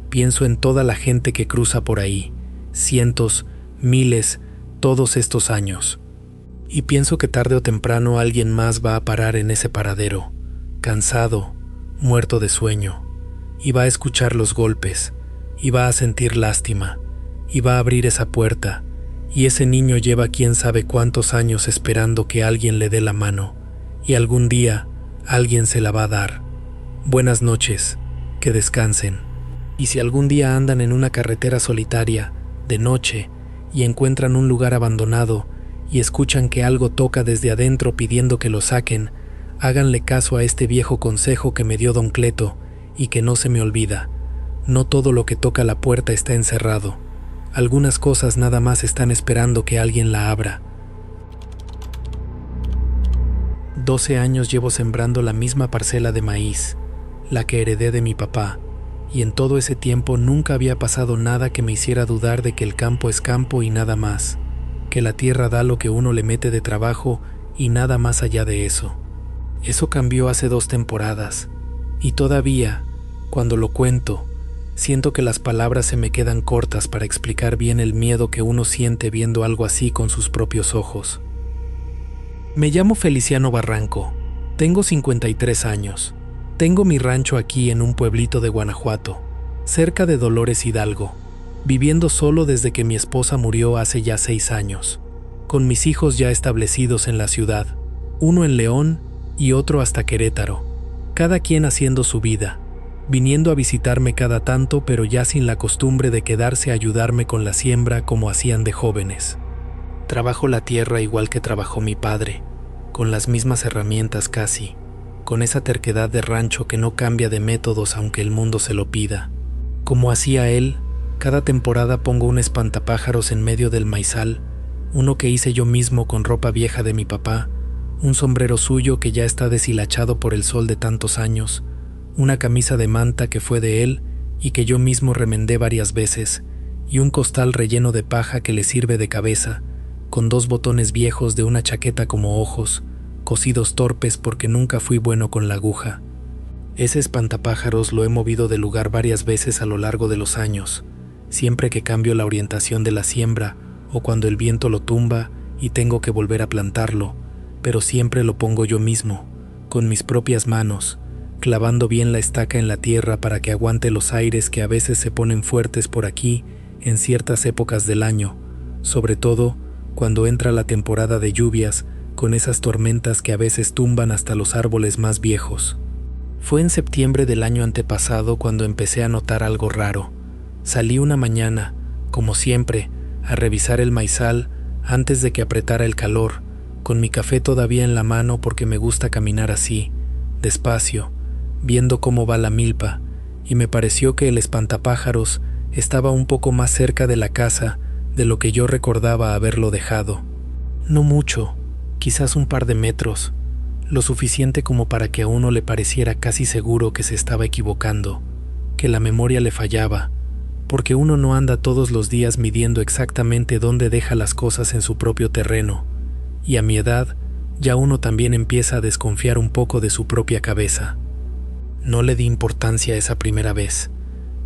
Pienso en toda la gente que cruza por ahí, cientos, miles, todos estos años. Y pienso que tarde o temprano alguien más va a parar en ese paradero, cansado, muerto de sueño, y va a escuchar los golpes, y va a sentir lástima, y va a abrir esa puerta, y ese niño lleva quién sabe cuántos años esperando que alguien le dé la mano, y algún día alguien se la va a dar. Buenas noches, que descansen. Y si algún día andan en una carretera solitaria, de noche, y encuentran un lugar abandonado, y escuchan que algo toca desde adentro pidiendo que lo saquen, háganle caso a este viejo consejo que me dio don Cleto, y que no se me olvida. No todo lo que toca la puerta está encerrado. Algunas cosas nada más están esperando que alguien la abra. 12 años llevo sembrando la misma parcela de maíz, la que heredé de mi papá, y en todo ese tiempo nunca había pasado nada que me hiciera dudar de que el campo es campo y nada más, que la tierra da lo que uno le mete de trabajo y nada más allá de eso. Eso cambió hace 2 temporadas, y todavía, cuando lo cuento, siento que las palabras se me quedan cortas para explicar bien el miedo que uno siente viendo algo así con sus propios ojos. Me llamo Feliciano Barranco, tengo 53 años. Tengo mi rancho aquí en un pueblito de Guanajuato, cerca de Dolores Hidalgo, viviendo solo desde que mi esposa murió hace ya 6 años, con mis hijos ya establecidos en la ciudad, uno en León y otro hasta Querétaro, cada quien haciendo su vida, viniendo a visitarme cada tanto, pero ya sin la costumbre de quedarse a ayudarme con la siembra como hacían de jóvenes. Trabajo la tierra igual que trabajó mi padre, con las mismas herramientas casi, con esa terquedad de rancho que no cambia de métodos aunque el mundo se lo pida. Como hacía él, cada temporada pongo un espantapájaros en medio del maizal, uno que hice yo mismo con ropa vieja de mi papá, un sombrero suyo que ya está deshilachado por el sol de tantos años, una camisa de manta que fue de él y que yo mismo remendé varias veces, y un costal relleno de paja que le sirve de cabeza, con 2 botones viejos de una chaqueta como ojos, cosidos torpes porque nunca fui bueno con la aguja. Ese espantapájaros lo he movido de lugar varias veces a lo largo de los años, siempre que cambio la orientación de la siembra o cuando el viento lo tumba y tengo que volver a plantarlo, pero siempre lo pongo yo mismo, con mis propias manos, clavando bien la estaca en la tierra para que aguante los aires que a veces se ponen fuertes por aquí en ciertas épocas del año, sobre todo cuando entra la temporada de lluvias, con esas tormentas que a veces tumban hasta los árboles más viejos. Fue en septiembre del año antepasado cuando empecé a notar algo raro. Salí una mañana, como siempre, a revisar el maizal antes de que apretara el calor, con mi café todavía en la mano porque me gusta caminar así, despacio, viendo cómo va la milpa, y me pareció que el espantapájaros estaba un poco más cerca de la casa de lo que yo recordaba haberlo dejado. No mucho, quizás un par de metros, lo suficiente como para que a uno le pareciera casi seguro que se estaba equivocando, que la memoria le fallaba, porque uno no anda todos los días midiendo exactamente dónde deja las cosas en su propio terreno, y a mi edad ya uno también empieza a desconfiar un poco de su propia cabeza. No le di importancia esa primera vez.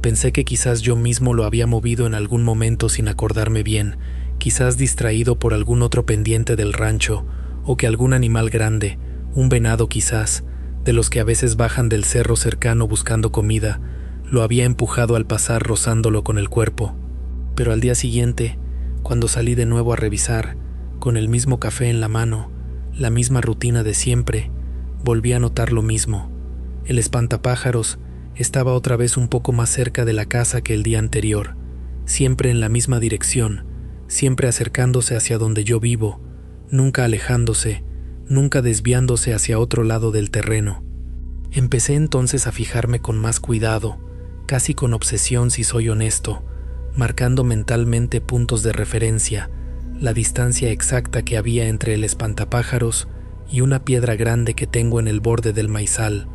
Pensé que quizás yo mismo lo había movido en algún momento sin acordarme bien, quizás distraído por algún otro pendiente del rancho, o que algún animal grande, un venado quizás, de los que a veces bajan del cerro cercano buscando comida, lo había empujado al pasar rozándolo con el cuerpo. Pero al día siguiente, cuando salí de nuevo a revisar, con el mismo café en la mano, la misma rutina de siempre, volví a notar lo mismo. El espantapájaros estaba otra vez un poco más cerca de la casa que el día anterior, siempre en la misma dirección, siempre acercándose hacia donde yo vivo, nunca alejándose, nunca desviándose hacia otro lado del terreno. Empecé entonces a fijarme con más cuidado, casi con obsesión si soy honesto, marcando mentalmente puntos de referencia, la distancia exacta que había entre el espantapájaros y una piedra grande que tengo en el borde del maizal,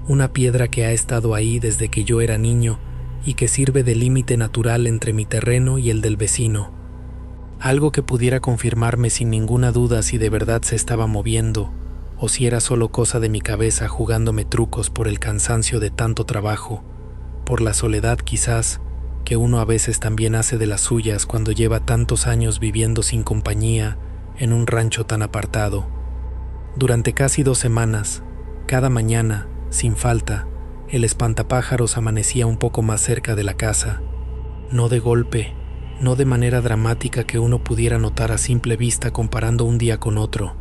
una piedra que ha estado ahí desde que yo era niño y que sirve de límite natural entre mi terreno y el del vecino. Algo que pudiera confirmarme sin ninguna duda si de verdad se estaba moviendo o si era solo cosa de mi cabeza jugándome trucos por el cansancio de tanto trabajo, por la soledad quizás, que uno a veces también hace de las suyas cuando lleva tantos años viviendo sin compañía en un rancho tan apartado. Durante casi 2 semanas, cada mañana, sin falta, el espantapájaros amanecía un poco más cerca de la casa. No de golpe, no de manera dramática que uno pudiera notar a simple vista comparando un día con otro,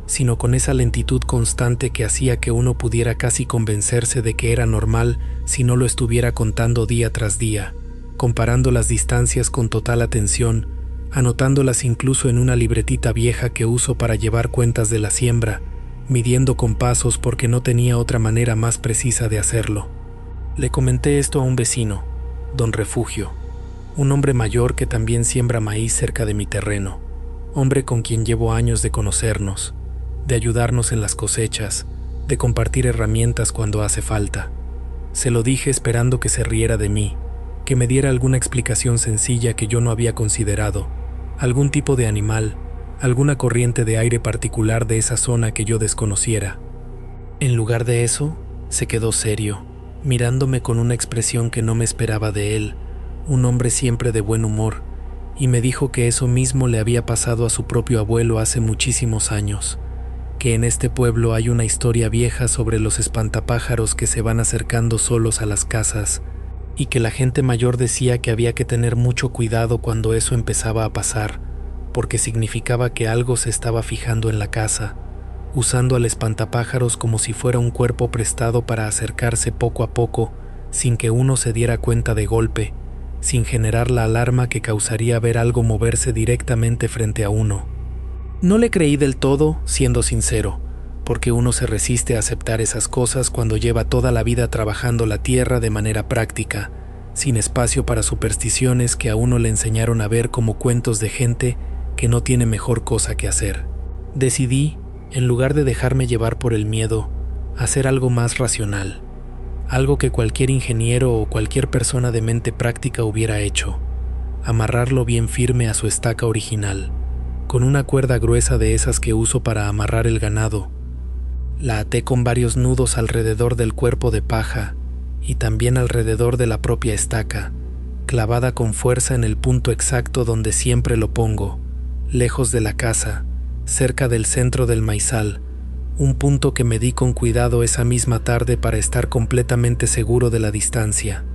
sino con esa lentitud constante que hacía que uno pudiera casi convencerse de que era normal si no lo estuviera contando día tras día, comparando las distancias con total atención, anotándolas incluso en una libretita vieja que uso para llevar cuentas de la siembra, midiendo con pasos porque no tenía otra manera más precisa de hacerlo. Le comenté esto a un vecino, don Refugio, un hombre mayor que también siembra maíz cerca de mi terreno, hombre con quien llevo años de conocernos, de ayudarnos en las cosechas, de compartir herramientas cuando hace falta. Se lo dije esperando que se riera de mí, que me diera alguna explicación sencilla que yo no había considerado, algún tipo de animal, alguna corriente de aire particular de esa zona que yo desconociera. En lugar de eso, se quedó serio, mirándome con una expresión que no me esperaba de él, un hombre siempre de buen humor, y me dijo que eso mismo le había pasado a su propio abuelo hace muchísimos años, que en este pueblo hay una historia vieja sobre los espantapájaros que se van acercando solos a las casas, y que la gente mayor decía que había que tener mucho cuidado cuando eso empezaba a pasar, porque significaba que algo se estaba fijando en la casa, usando al espantapájaros como si fuera un cuerpo prestado para acercarse poco a poco, sin que uno se diera cuenta de golpe, sin generar la alarma que causaría ver algo moverse directamente frente a uno. No le creí del todo, siendo sincero, porque uno se resiste a aceptar esas cosas cuando lleva toda la vida trabajando la tierra de manera práctica, sin espacio para supersticiones que a uno le enseñaron a ver como cuentos de gente que no tiene mejor cosa que hacer. Decidí, en lugar de dejarme llevar por el miedo, hacer algo más racional, algo que cualquier ingeniero o cualquier persona de mente práctica hubiera hecho: amarrarlo bien firme a su estaca original, con una cuerda gruesa de esas que uso para amarrar el ganado. La até con varios nudos alrededor del cuerpo de paja y también alrededor de la propia estaca, clavada con fuerza en el punto exacto donde siempre lo pongo, lejos de la casa, cerca del centro del maizal, un punto que medí con cuidado esa misma tarde para estar completamente seguro de la distancia.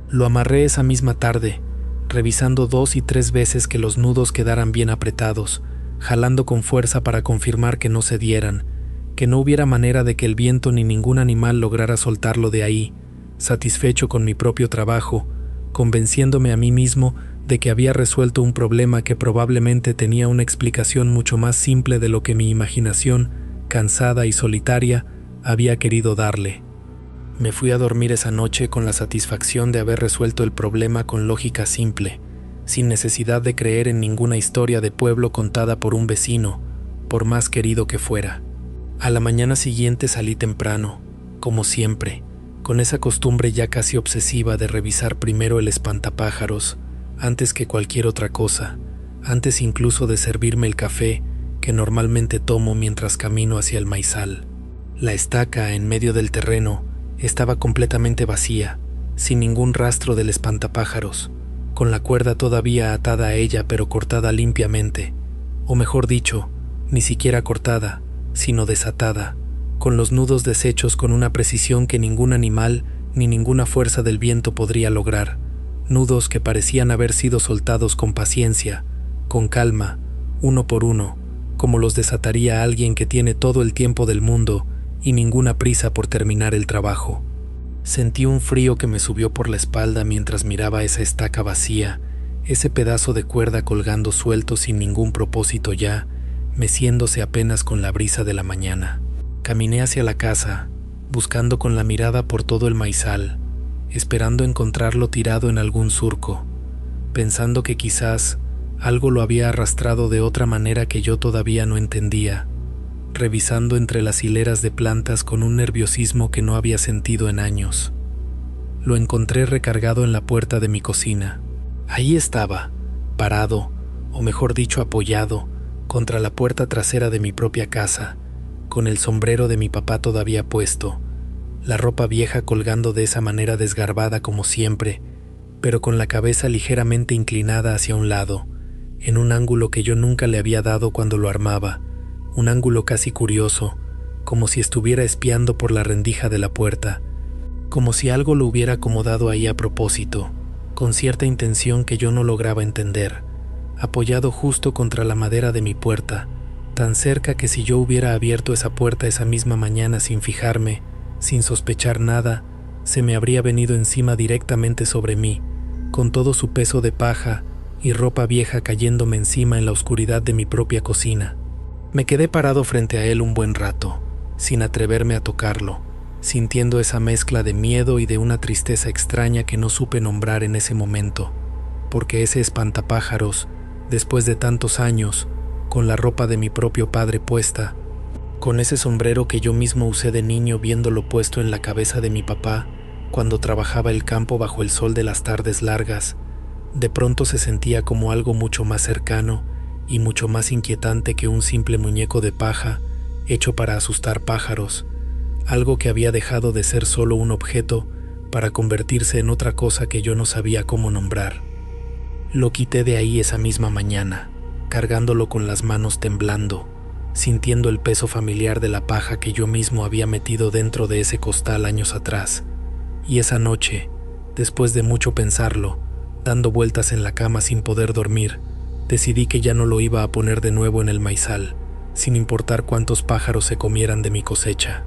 Lo amarré esa misma tarde, revisando 2 y 3 veces que los nudos quedaran bien apretados, jalando con fuerza para confirmar que no cedieran, que no hubiera manera de que el viento ni ningún animal lograra soltarlo de ahí, satisfecho con mi propio trabajo, convenciéndome a mí mismo de que había resuelto un problema que probablemente tenía una explicación mucho más simple de lo que mi imaginación, cansada y solitaria, había querido darle. Me fui a dormir esa noche con la satisfacción de haber resuelto el problema con lógica simple, sin necesidad de creer en ninguna historia de pueblo contada por un vecino, por más querido que fuera. A la mañana siguiente salí temprano, como siempre, con esa costumbre ya casi obsesiva de revisar primero el espantapájaros, antes que cualquier otra cosa, antes incluso de servirme el café que normalmente tomo mientras camino hacia el maizal. La estaca en medio del terreno estaba completamente vacía, sin ningún rastro del espantapájaros, con la cuerda todavía atada a ella pero cortada limpiamente, o mejor dicho, ni siquiera cortada, sino desatada, con los nudos deshechos con una precisión que ningún animal ni ninguna fuerza del viento podría lograr, nudos que parecían haber sido soltados con paciencia, con calma, uno por uno, como los desataría alguien que tiene todo el tiempo del mundo y ninguna prisa por terminar el trabajo. Sentí un frío que me subió por la espalda mientras miraba esa estaca vacía, ese pedazo de cuerda colgando suelto sin ningún propósito ya, meciéndose apenas con la brisa de la mañana. Caminé hacia la casa, buscando con la mirada por todo el maizal, esperando encontrarlo tirado en algún surco, pensando que quizás, Algo lo había arrastrado de otra manera que yo todavía no entendía, revisando entre las hileras de plantas con un nerviosismo que no había sentido en años. Lo encontré recargado en la puerta de mi cocina. Ahí estaba, parado, o mejor dicho apoyado, contra la puerta trasera de mi propia casa, con el sombrero de mi papá todavía puesto, la ropa vieja colgando de esa manera desgarbada como siempre, pero con la cabeza ligeramente inclinada hacia un lado, en un ángulo que yo nunca le había dado cuando lo armaba, un ángulo casi curioso, como si estuviera espiando por la rendija de la puerta, como si algo lo hubiera acomodado ahí a propósito, con cierta intención que yo no lograba entender, apoyado justo contra la madera de mi puerta, tan cerca que si yo hubiera abierto esa puerta esa misma mañana sin fijarme, sin sospechar nada, se me habría venido encima directamente sobre mí, con todo su peso de paja y ropa vieja cayéndome encima en la oscuridad de mi propia cocina. Me quedé parado frente a él un buen rato, sin atreverme a tocarlo, sintiendo esa mezcla de miedo y de una tristeza extraña que no supe nombrar en ese momento, porque ese espantapájaros, después de tantos años, con la ropa de mi propio padre puesta, con ese sombrero que yo mismo usé de niño viéndolo puesto en la cabeza de mi papá cuando trabajaba el campo bajo el sol de las tardes largas, de pronto se sentía como algo mucho más cercano y mucho más inquietante que un simple muñeco de paja hecho para asustar pájaros, algo que había dejado de ser solo un objeto para convertirse en otra cosa que yo no sabía cómo nombrar. Lo quité de ahí esa misma mañana, cargándolo con las manos temblando, sintiendo el peso familiar de la paja que yo mismo había metido dentro de ese costal años atrás. Y esa noche, después de mucho pensarlo, dando vueltas en la cama sin poder dormir, decidí que ya no lo iba a poner de nuevo en el maizal, sin importar cuántos pájaros se comieran de mi cosecha.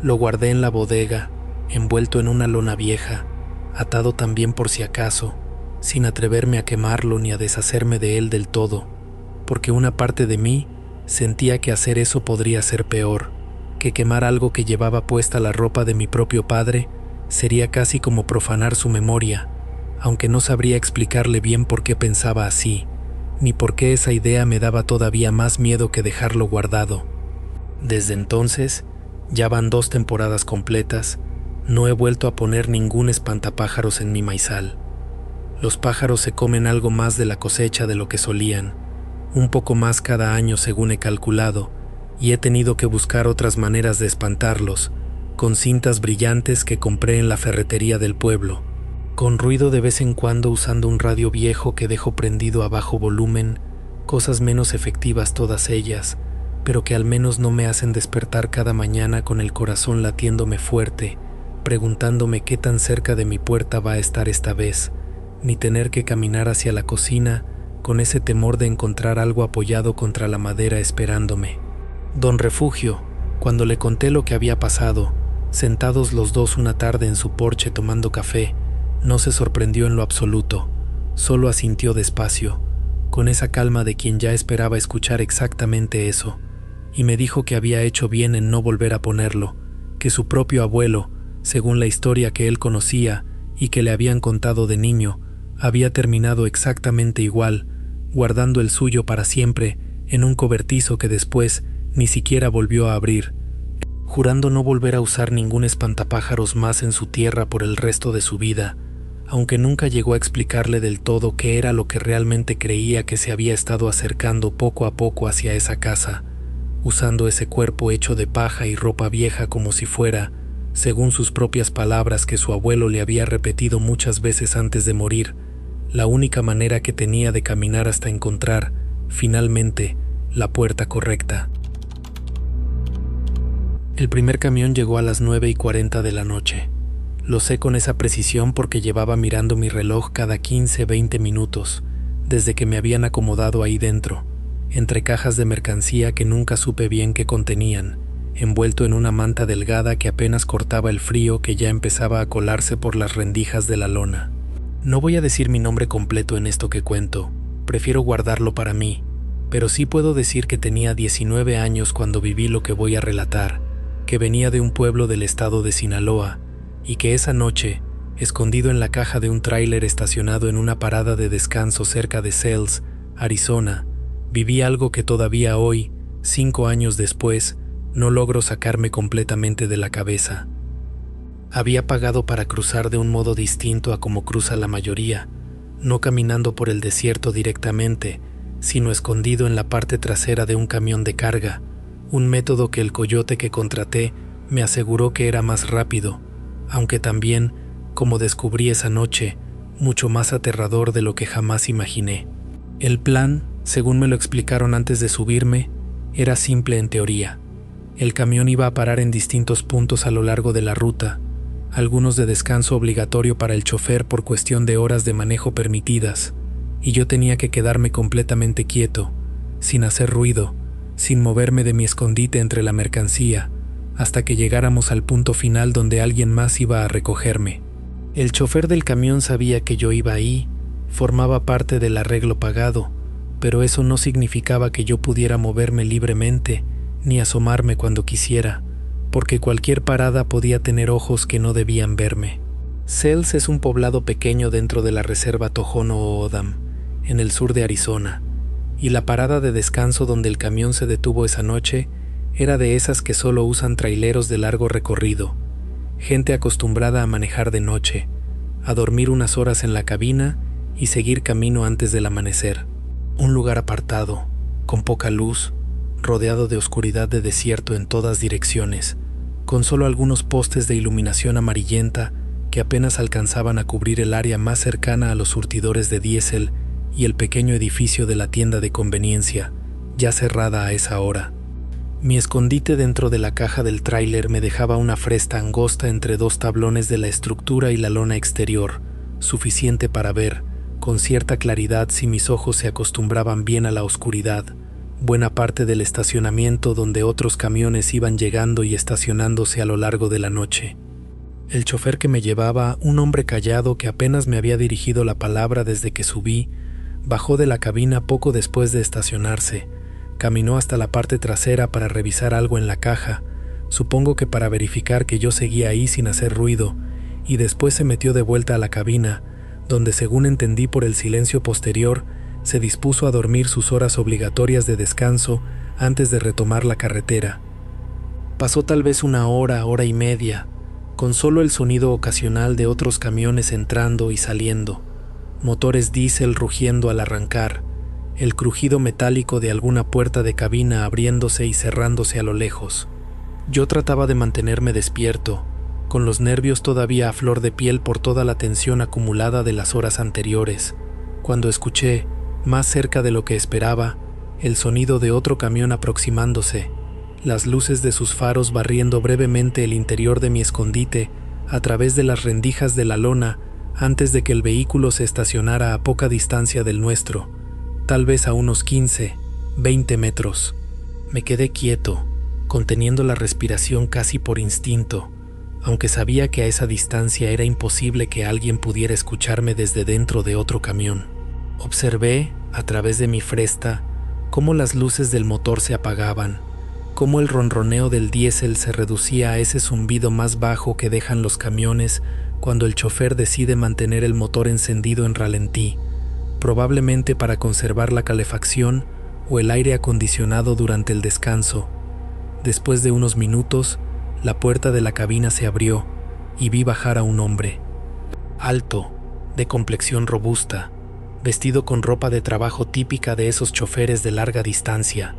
Lo guardé en la bodega, envuelto en una lona vieja, atado también por si acaso, sin atreverme a quemarlo ni a deshacerme de él del todo, porque una parte de mí sentía que hacer eso podría ser peor, que quemar algo que llevaba puesta la ropa de mi propio padre sería casi como profanar su memoria, aunque no sabría explicarle bien por qué pensaba así, ni por qué esa idea me daba todavía más miedo que dejarlo guardado. Desde entonces, ya van 2 temporadas completas, no he vuelto a poner ningún espantapájaros en mi maizal. Los pájaros se comen algo más de la cosecha de lo que solían, un poco más cada año según he calculado, y he tenido que buscar otras maneras de espantarlos, con cintas brillantes que compré en la ferretería del pueblo, con ruido de vez en cuando usando un radio viejo que dejo prendido a bajo volumen, cosas menos efectivas todas ellas, pero que al menos no me hacen despertar cada mañana con el corazón latiéndome fuerte, preguntándome qué tan cerca de mi puerta va a estar esta vez, ni tener que caminar hacia la cocina con ese temor de encontrar algo apoyado contra la madera esperándome. Don Refugio, cuando le conté lo que había pasado, sentados los dos una tarde en su porche tomando café, no se sorprendió en lo absoluto, solo asintió despacio, con esa calma de quien ya esperaba escuchar exactamente eso, y me dijo que había hecho bien en no volver a ponerlo, que su propio abuelo, según la historia que él conocía y que le habían contado de niño, había terminado exactamente igual, guardando el suyo para siempre en un cobertizo que después ni siquiera volvió a abrir, jurando no volver a usar ningún espantapájaros más en su tierra por el resto de su vida, aunque nunca llegó a explicarle del todo qué era lo que realmente creía que se había estado acercando poco a poco hacia esa casa, usando ese cuerpo hecho de paja y ropa vieja como si fuera, según sus propias palabras que su abuelo le había repetido muchas veces antes de morir, la única manera que tenía de caminar hasta encontrar, finalmente, la puerta correcta. El primer camión llegó a las 9:40 de la noche. Lo sé con esa precisión porque llevaba mirando mi reloj cada 15-20 minutos, desde que me habían acomodado ahí dentro, entre cajas de mercancía que nunca supe bien qué contenían, envuelto en una manta delgada que apenas cortaba el frío que ya empezaba a colarse por las rendijas de la lona. No voy a decir mi nombre completo en esto que cuento, prefiero guardarlo para mí, pero sí puedo decir que tenía 19 años cuando viví lo que voy a relatar, que venía de un pueblo del estado de Sinaloa, y que esa noche, escondido en la caja de un tráiler estacionado en una parada de descanso cerca de Sells, Arizona, viví algo que todavía hoy, 5 años después, no logro sacarme completamente de la cabeza. Había pagado para cruzar de un modo distinto a como cruza la mayoría, no caminando por el desierto directamente, sino escondido en la parte trasera de un camión de carga, un método que el coyote que contraté me aseguró que era más rápido, aunque también, como descubrí esa noche, mucho más aterrador de lo que jamás imaginé. El plan, según me lo explicaron antes de subirme, era simple en teoría. El camión iba a parar en distintos puntos a lo largo de la ruta, algunos de descanso obligatorio para el chofer por cuestión de horas de manejo permitidas, y yo tenía que quedarme completamente quieto, sin hacer ruido, sin moverme de mi escondite entre la mercancía, hasta que llegáramos al punto final donde alguien más iba a recogerme. El chofer del camión sabía que yo iba ahí, formaba parte del arreglo pagado, pero eso no significaba que yo pudiera moverme libremente, ni asomarme cuando quisiera, porque cualquier parada podía tener ojos que no debían verme. Sells es un poblado pequeño dentro de la reserva Tohono O'odham, en el sur de Arizona, y la parada de descanso donde el camión se detuvo esa noche era de esas que solo usan traileros de largo recorrido, gente acostumbrada a manejar de noche, a dormir unas horas en la cabina y seguir camino antes del amanecer. Un lugar apartado, con poca luz, rodeado de oscuridad de desierto en todas direcciones, con solo algunos postes de iluminación amarillenta que apenas alcanzaban a cubrir el área más cercana a los surtidores de diésel y el pequeño edificio de la tienda de conveniencia, ya cerrada a esa hora. Mi escondite dentro de la caja del tráiler me dejaba una fresta angosta entre dos tablones de la estructura y la lona exterior, suficiente para ver, con cierta claridad si mis ojos se acostumbraban bien a la oscuridad, buena parte del estacionamiento donde otros camiones iban llegando y estacionándose a lo largo de la noche. El chofer que me llevaba, un hombre callado que apenas me había dirigido la palabra desde que subí, bajó de la cabina poco después de estacionarse, caminó hasta la parte trasera para revisar algo en la caja, supongo que para verificar que yo seguía ahí sin hacer ruido, y después se metió de vuelta a la cabina, donde según entendí por el silencio posterior, se dispuso a dormir sus horas obligatorias de descanso antes de retomar la carretera. Pasó tal vez una hora, hora y media, con solo el sonido ocasional de otros camiones entrando y saliendo, motores diésel rugiendo al arrancar, el crujido metálico de alguna puerta de cabina abriéndose y cerrándose a lo lejos. Yo trataba de mantenerme despierto, con los nervios todavía a flor de piel por toda la tensión acumulada de las horas anteriores, cuando escuché, más cerca de lo que esperaba, el sonido de otro camión aproximándose, las luces de sus faros barriendo brevemente el interior de mi escondite a través de las rendijas de la lona antes de que el vehículo se estacionara a poca distancia del nuestro, tal vez a unos 15, 20 metros. Me quedé quieto, conteniendo la respiración casi por instinto, aunque sabía que a esa distancia era imposible que alguien pudiera escucharme desde dentro de otro camión. Observé, a través de mi fresta, cómo las luces del motor se apagaban, cómo el ronroneo del diésel se reducía a ese zumbido más bajo que dejan los camiones cuando el chofer decide mantener el motor encendido en ralentí, probablemente para conservar la calefacción o el aire acondicionado durante el descanso. Después de unos minutos, la puerta de la cabina se abrió y vi bajar a un hombre, alto, de complexión robusta, vestido con ropa de trabajo típica de esos choferes de larga distancia,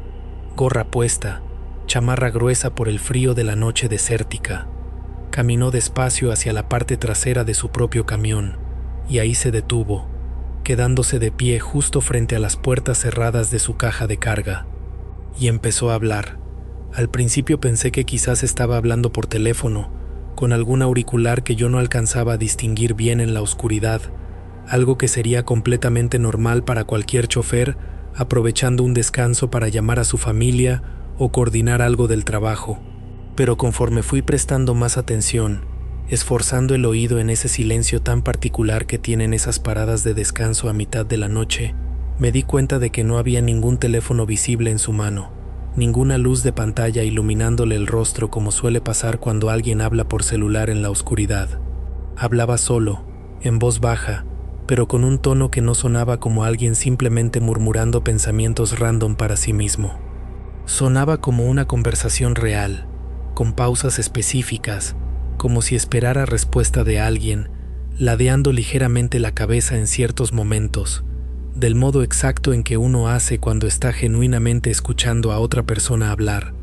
gorra puesta, chamarra gruesa por el frío de la noche desértica. Caminó despacio hacia la parte trasera de su propio camión, y ahí se detuvo, quedándose de pie justo frente a las puertas cerradas de su caja de carga. Y empezó a hablar. Al principio pensé que quizás estaba hablando por teléfono, con algún auricular que yo no alcanzaba a distinguir bien en la oscuridad, algo que sería completamente normal para cualquier chofer aprovechando un descanso para llamar a su familia o coordinar algo del trabajo. Pero conforme fui prestando más atención, esforzando el oído en ese silencio tan particular que tienen esas paradas de descanso a mitad de la noche, me di cuenta de que no había ningún teléfono visible en su mano, ninguna luz de pantalla iluminándole el rostro como suele pasar cuando alguien habla por celular en la oscuridad. Hablaba solo, en voz baja, pero con un tono que no sonaba como alguien simplemente murmurando pensamientos random para sí mismo. Sonaba como una conversación real, con pausas específicas, como si esperara respuesta de alguien, ladeando ligeramente la cabeza en ciertos momentos, del modo exacto en que uno hace cuando está genuinamente escuchando a otra persona hablar,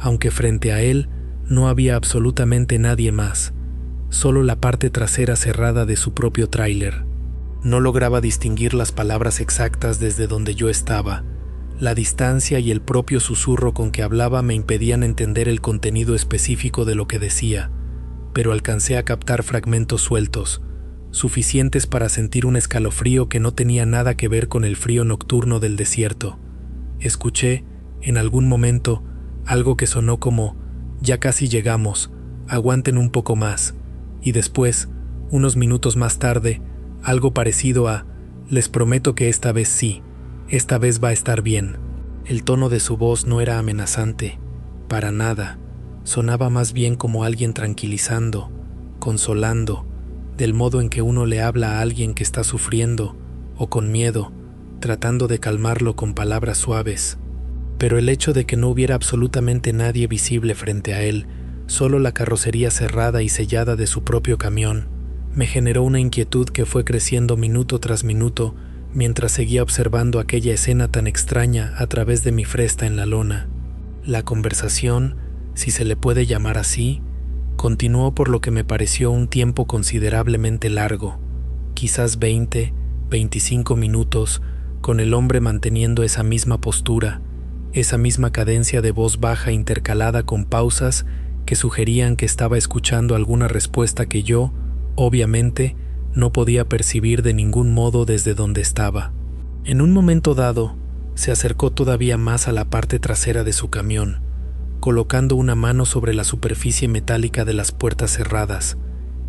aunque frente a él no había absolutamente nadie más, solo la parte trasera cerrada de su propio tráiler. No lograba distinguir las palabras exactas desde donde yo estaba. La distancia y el propio susurro con que hablaba me impedían entender el contenido específico de lo que decía, pero alcancé a captar fragmentos sueltos, suficientes para sentir un escalofrío que no tenía nada que ver con el frío nocturno del desierto. Escuché, en algún momento, algo que sonó como: «Ya casi llegamos, aguanten un poco más», y después, unos minutos más tarde, algo parecido a: «Les prometo que esta vez sí, esta vez va a estar bien». El tono de su voz no era amenazante, para nada. Sonaba más bien como alguien tranquilizando, consolando, del modo en que uno le habla a alguien que está sufriendo o con miedo, tratando de calmarlo con palabras suaves. Pero el hecho de que no hubiera absolutamente nadie visible frente a él, solo la carrocería cerrada y sellada de su propio camión, me generó una inquietud que fue creciendo minuto tras minuto mientras seguía observando aquella escena tan extraña a través de mi fresta en la lona. La conversación, si se le puede llamar así, continuó por lo que me pareció un tiempo considerablemente largo, quizás 20, 25 minutos, con el hombre manteniendo esa misma postura, esa misma cadencia de voz baja intercalada con pausas que sugerían que estaba escuchando alguna respuesta que yo, obviamente, no podía percibir de ningún modo desde donde estaba. En un momento dado, se acercó todavía más a la parte trasera de su camión, colocando una mano sobre la superficie metálica de las puertas cerradas,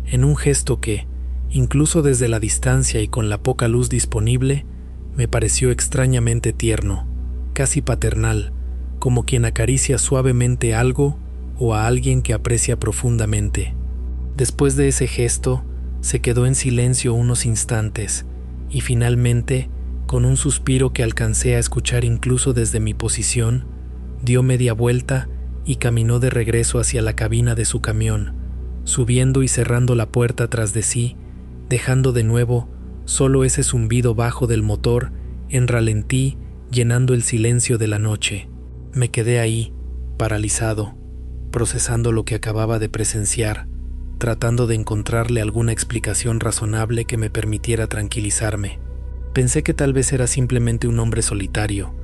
en un gesto que, incluso desde la distancia y con la poca luz disponible, me pareció extrañamente tierno, casi paternal, como quien acaricia suavemente algo o a alguien que aprecia profundamente. Después de ese gesto, se quedó en silencio unos instantes y finalmente, con un suspiro que alcancé a escuchar incluso desde mi posición, dio media vuelta y caminó de regreso hacia la cabina de su camión, subiendo y cerrando la puerta tras de sí, dejando de nuevo solo ese zumbido bajo del motor en ralentí llenando el silencio de la noche. Me quedé ahí, paralizado, procesando lo que acababa de presenciar, tratando de encontrarle alguna explicación razonable que me permitiera tranquilizarme. Pensé que tal vez era simplemente un hombre solitario,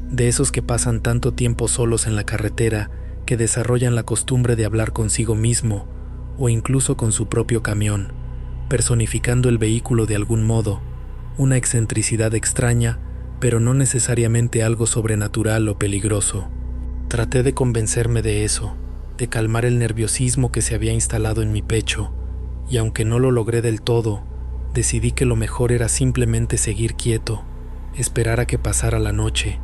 de esos que pasan tanto tiempo solos en la carretera que desarrollan la costumbre de hablar consigo mismo o incluso con su propio camión, personificando el vehículo de algún modo, una excentricidad extraña, pero no necesariamente algo sobrenatural o peligroso. Traté de convencerme de eso, de calmar el nerviosismo que se había instalado en mi pecho, y aunque no lo logré del todo, decidí que lo mejor era simplemente seguir quieto, esperar a que pasara la noche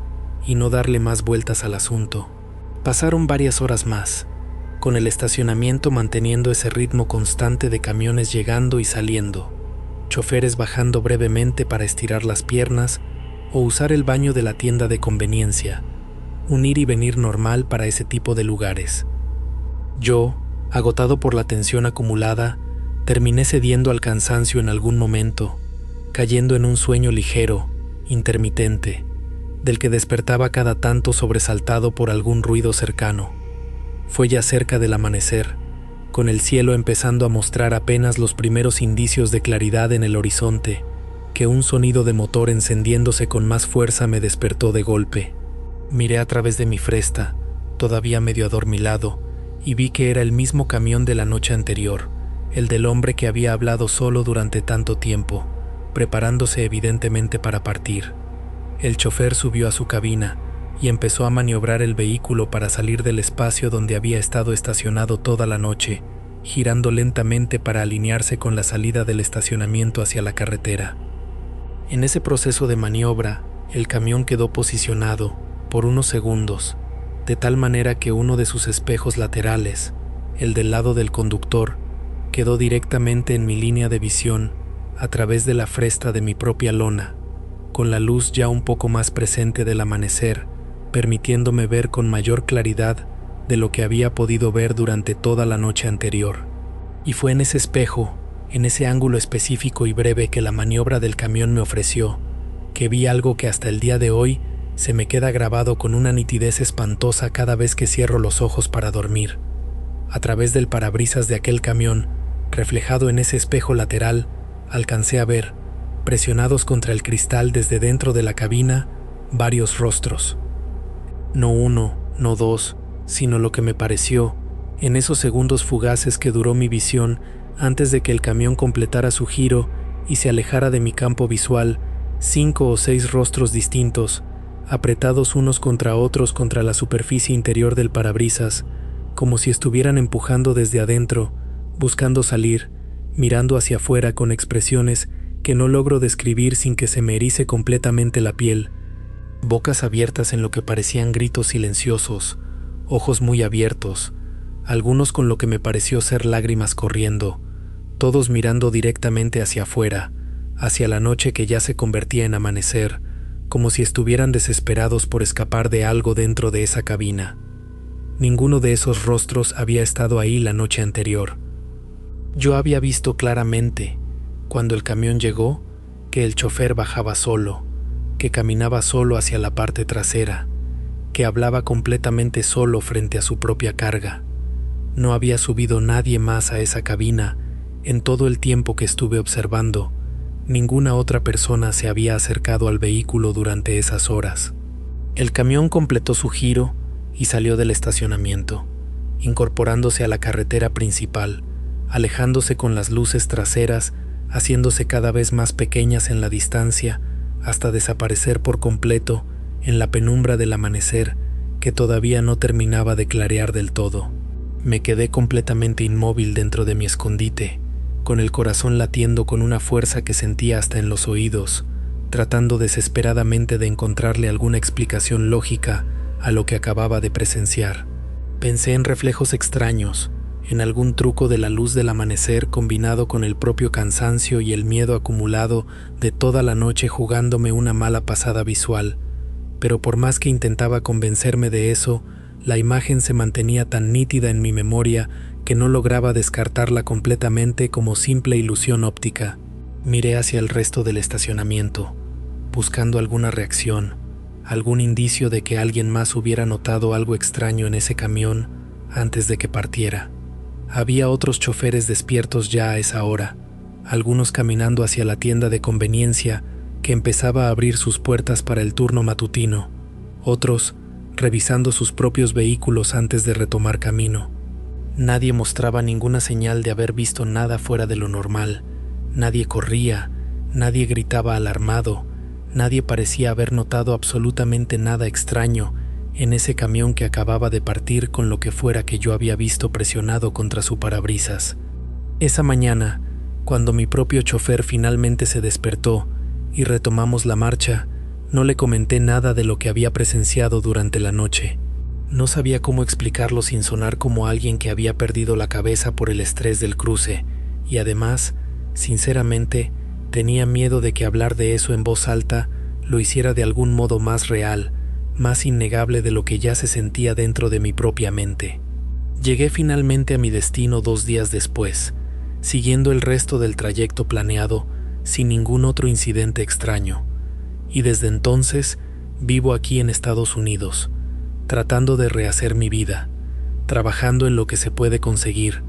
y no darle más vueltas al asunto. Pasaron varias horas más, con el estacionamiento manteniendo ese ritmo constante de camiones llegando y saliendo, choferes bajando brevemente para estirar las piernas o usar el baño de la tienda de conveniencia, un ir y venir normal para ese tipo de lugares. Yo, agotado por la tensión acumulada, terminé cediendo al cansancio en algún momento, cayendo en un sueño ligero, intermitente, del que despertaba cada tanto sobresaltado por algún ruido cercano. Fue ya cerca del amanecer, con el cielo empezando a mostrar apenas los primeros indicios de claridad en el horizonte, que un sonido de motor encendiéndose con más fuerza me despertó de golpe. Miré a través de mi fresta, todavía medio adormilado, y vi que era el mismo camión de la noche anterior, el del hombre que había hablado solo durante tanto tiempo, preparándose evidentemente para partir. El chofer subió a su cabina y empezó a maniobrar el vehículo para salir del espacio donde había estado estacionado toda la noche, girando lentamente para alinearse con la salida del estacionamiento hacia la carretera. En ese proceso de maniobra, el camión quedó posicionado por unos segundos, de tal manera que uno de sus espejos laterales, el del lado del conductor, quedó directamente en mi línea de visión a través de la fresta de mi propia lona, con la luz ya un poco más presente del amanecer, permitiéndome ver con mayor claridad de lo que había podido ver durante toda la noche anterior. Y fue en ese espejo, en ese ángulo específico y breve que la maniobra del camión me ofreció, que vi algo que hasta el día de hoy se me queda grabado con una nitidez espantosa cada vez que cierro los ojos para dormir. A través del parabrisas de aquel camión, reflejado en ese espejo lateral, alcancé a ver, presionados contra el cristal desde dentro de la cabina, varios rostros. No uno, no dos, sino lo que me pareció, en esos segundos fugaces que duró mi visión antes de que el camión completara su giro y se alejara de mi campo visual, 5 o 6 rostros distintos, apretados unos contra otros contra la superficie interior del parabrisas, como si estuvieran empujando desde adentro, buscando salir, mirando hacia afuera con expresiones que no logro describir sin que se me erice completamente la piel, bocas abiertas en lo que parecían gritos silenciosos, ojos muy abiertos, algunos con lo que me pareció ser lágrimas corriendo, todos mirando directamente hacia afuera, hacia la noche que ya se convertía en amanecer, como si estuvieran desesperados por escapar de algo dentro de esa cabina. Ninguno de esos rostros había estado ahí la noche anterior. Yo había visto claramente, cuando el camión llegó, que el chofer bajaba solo, que caminaba solo hacia la parte trasera, que hablaba completamente solo frente a su propia carga. No había subido nadie más a esa cabina en todo el tiempo que estuve observando. Ninguna otra persona se había acercado al vehículo durante esas horas. El camión completó su giro y salió del estacionamiento, incorporándose a la carretera principal, alejándose con las luces traseras, haciéndose cada vez más pequeñas en la distancia, hasta desaparecer por completo en la penumbra del amanecer que todavía no terminaba de clarear del todo. Me quedé completamente inmóvil dentro de mi escondite, con el corazón latiendo con una fuerza que sentía hasta en los oídos, tratando desesperadamente de encontrarle alguna explicación lógica a lo que acababa de presenciar. Pensé en reflejos extraños, en algún truco de la luz del amanecer combinado con el propio cansancio y el miedo acumulado de toda la noche jugándome una mala pasada visual, pero por más que intentaba convencerme de eso, la imagen se mantenía tan nítida en mi memoria que no lograba descartarla completamente como simple ilusión óptica. Miré hacia el resto del estacionamiento, buscando alguna reacción, algún indicio de que alguien más hubiera notado algo extraño en ese camión antes de que partiera. Había otros choferes despiertos ya a esa hora, algunos caminando hacia la tienda de conveniencia que empezaba a abrir sus puertas para el turno matutino, otros revisando sus propios vehículos antes de retomar camino. Nadie mostraba ninguna señal de haber visto nada fuera de lo normal, nadie corría, nadie gritaba alarmado, nadie parecía haber notado absolutamente nada extraño en ese camión que acababa de partir con lo que fuera que yo había visto presionado contra su parabrisas. Esa mañana, cuando mi propio chofer finalmente se despertó y retomamos la marcha, no le comenté nada de lo que había presenciado durante la noche. No sabía cómo explicarlo sin sonar como alguien que había perdido la cabeza por el estrés del cruce, y además, sinceramente, tenía miedo de que hablar de eso en voz alta lo hiciera de algún modo más real, más innegable de lo que ya se sentía dentro de mi propia mente. Llegué finalmente a mi destino 2 días después, siguiendo el resto del trayecto planeado, sin ningún otro incidente extraño, y desde entonces vivo aquí en Estados Unidos, tratando de rehacer mi vida, trabajando en lo que se puede conseguir,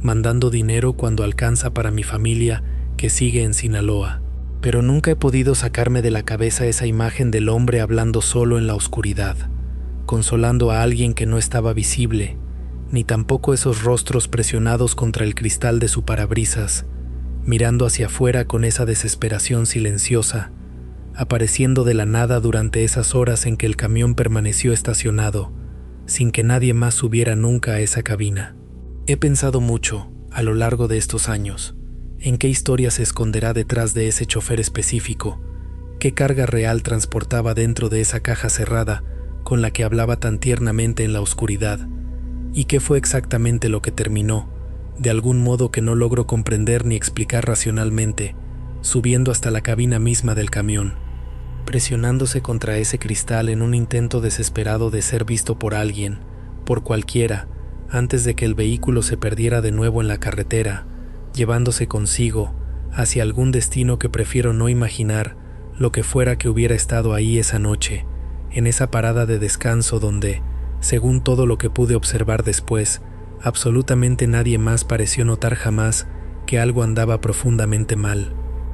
mandando dinero cuando alcanza para mi familia que sigue en Sinaloa. Pero nunca he podido sacarme de la cabeza esa imagen del hombre hablando solo en la oscuridad, consolando a alguien que no estaba visible, ni tampoco esos rostros presionados contra el cristal de su parabrisas, mirando hacia afuera con esa desesperación silenciosa, apareciendo de la nada durante esas horas en que el camión permaneció estacionado, sin que nadie más subiera nunca a esa cabina. He pensado mucho, a lo largo de estos años, en qué historia se esconderá detrás de ese chofer específico, qué carga real transportaba dentro de esa caja cerrada con la que hablaba tan tiernamente en la oscuridad, y qué fue exactamente lo que terminó, de algún modo que no logro comprender ni explicar racionalmente, subiendo hasta la cabina misma del camión, presionándose contra ese cristal en un intento desesperado de ser visto por alguien, por cualquiera, antes de que el vehículo se perdiera de nuevo en la carretera, llevándose consigo hacia algún destino que prefiero no imaginar, lo que fuera que hubiera estado ahí esa noche, en esa parada de descanso donde, según todo lo que pude observar después, absolutamente nadie más pareció notar jamás que algo andaba profundamente mal.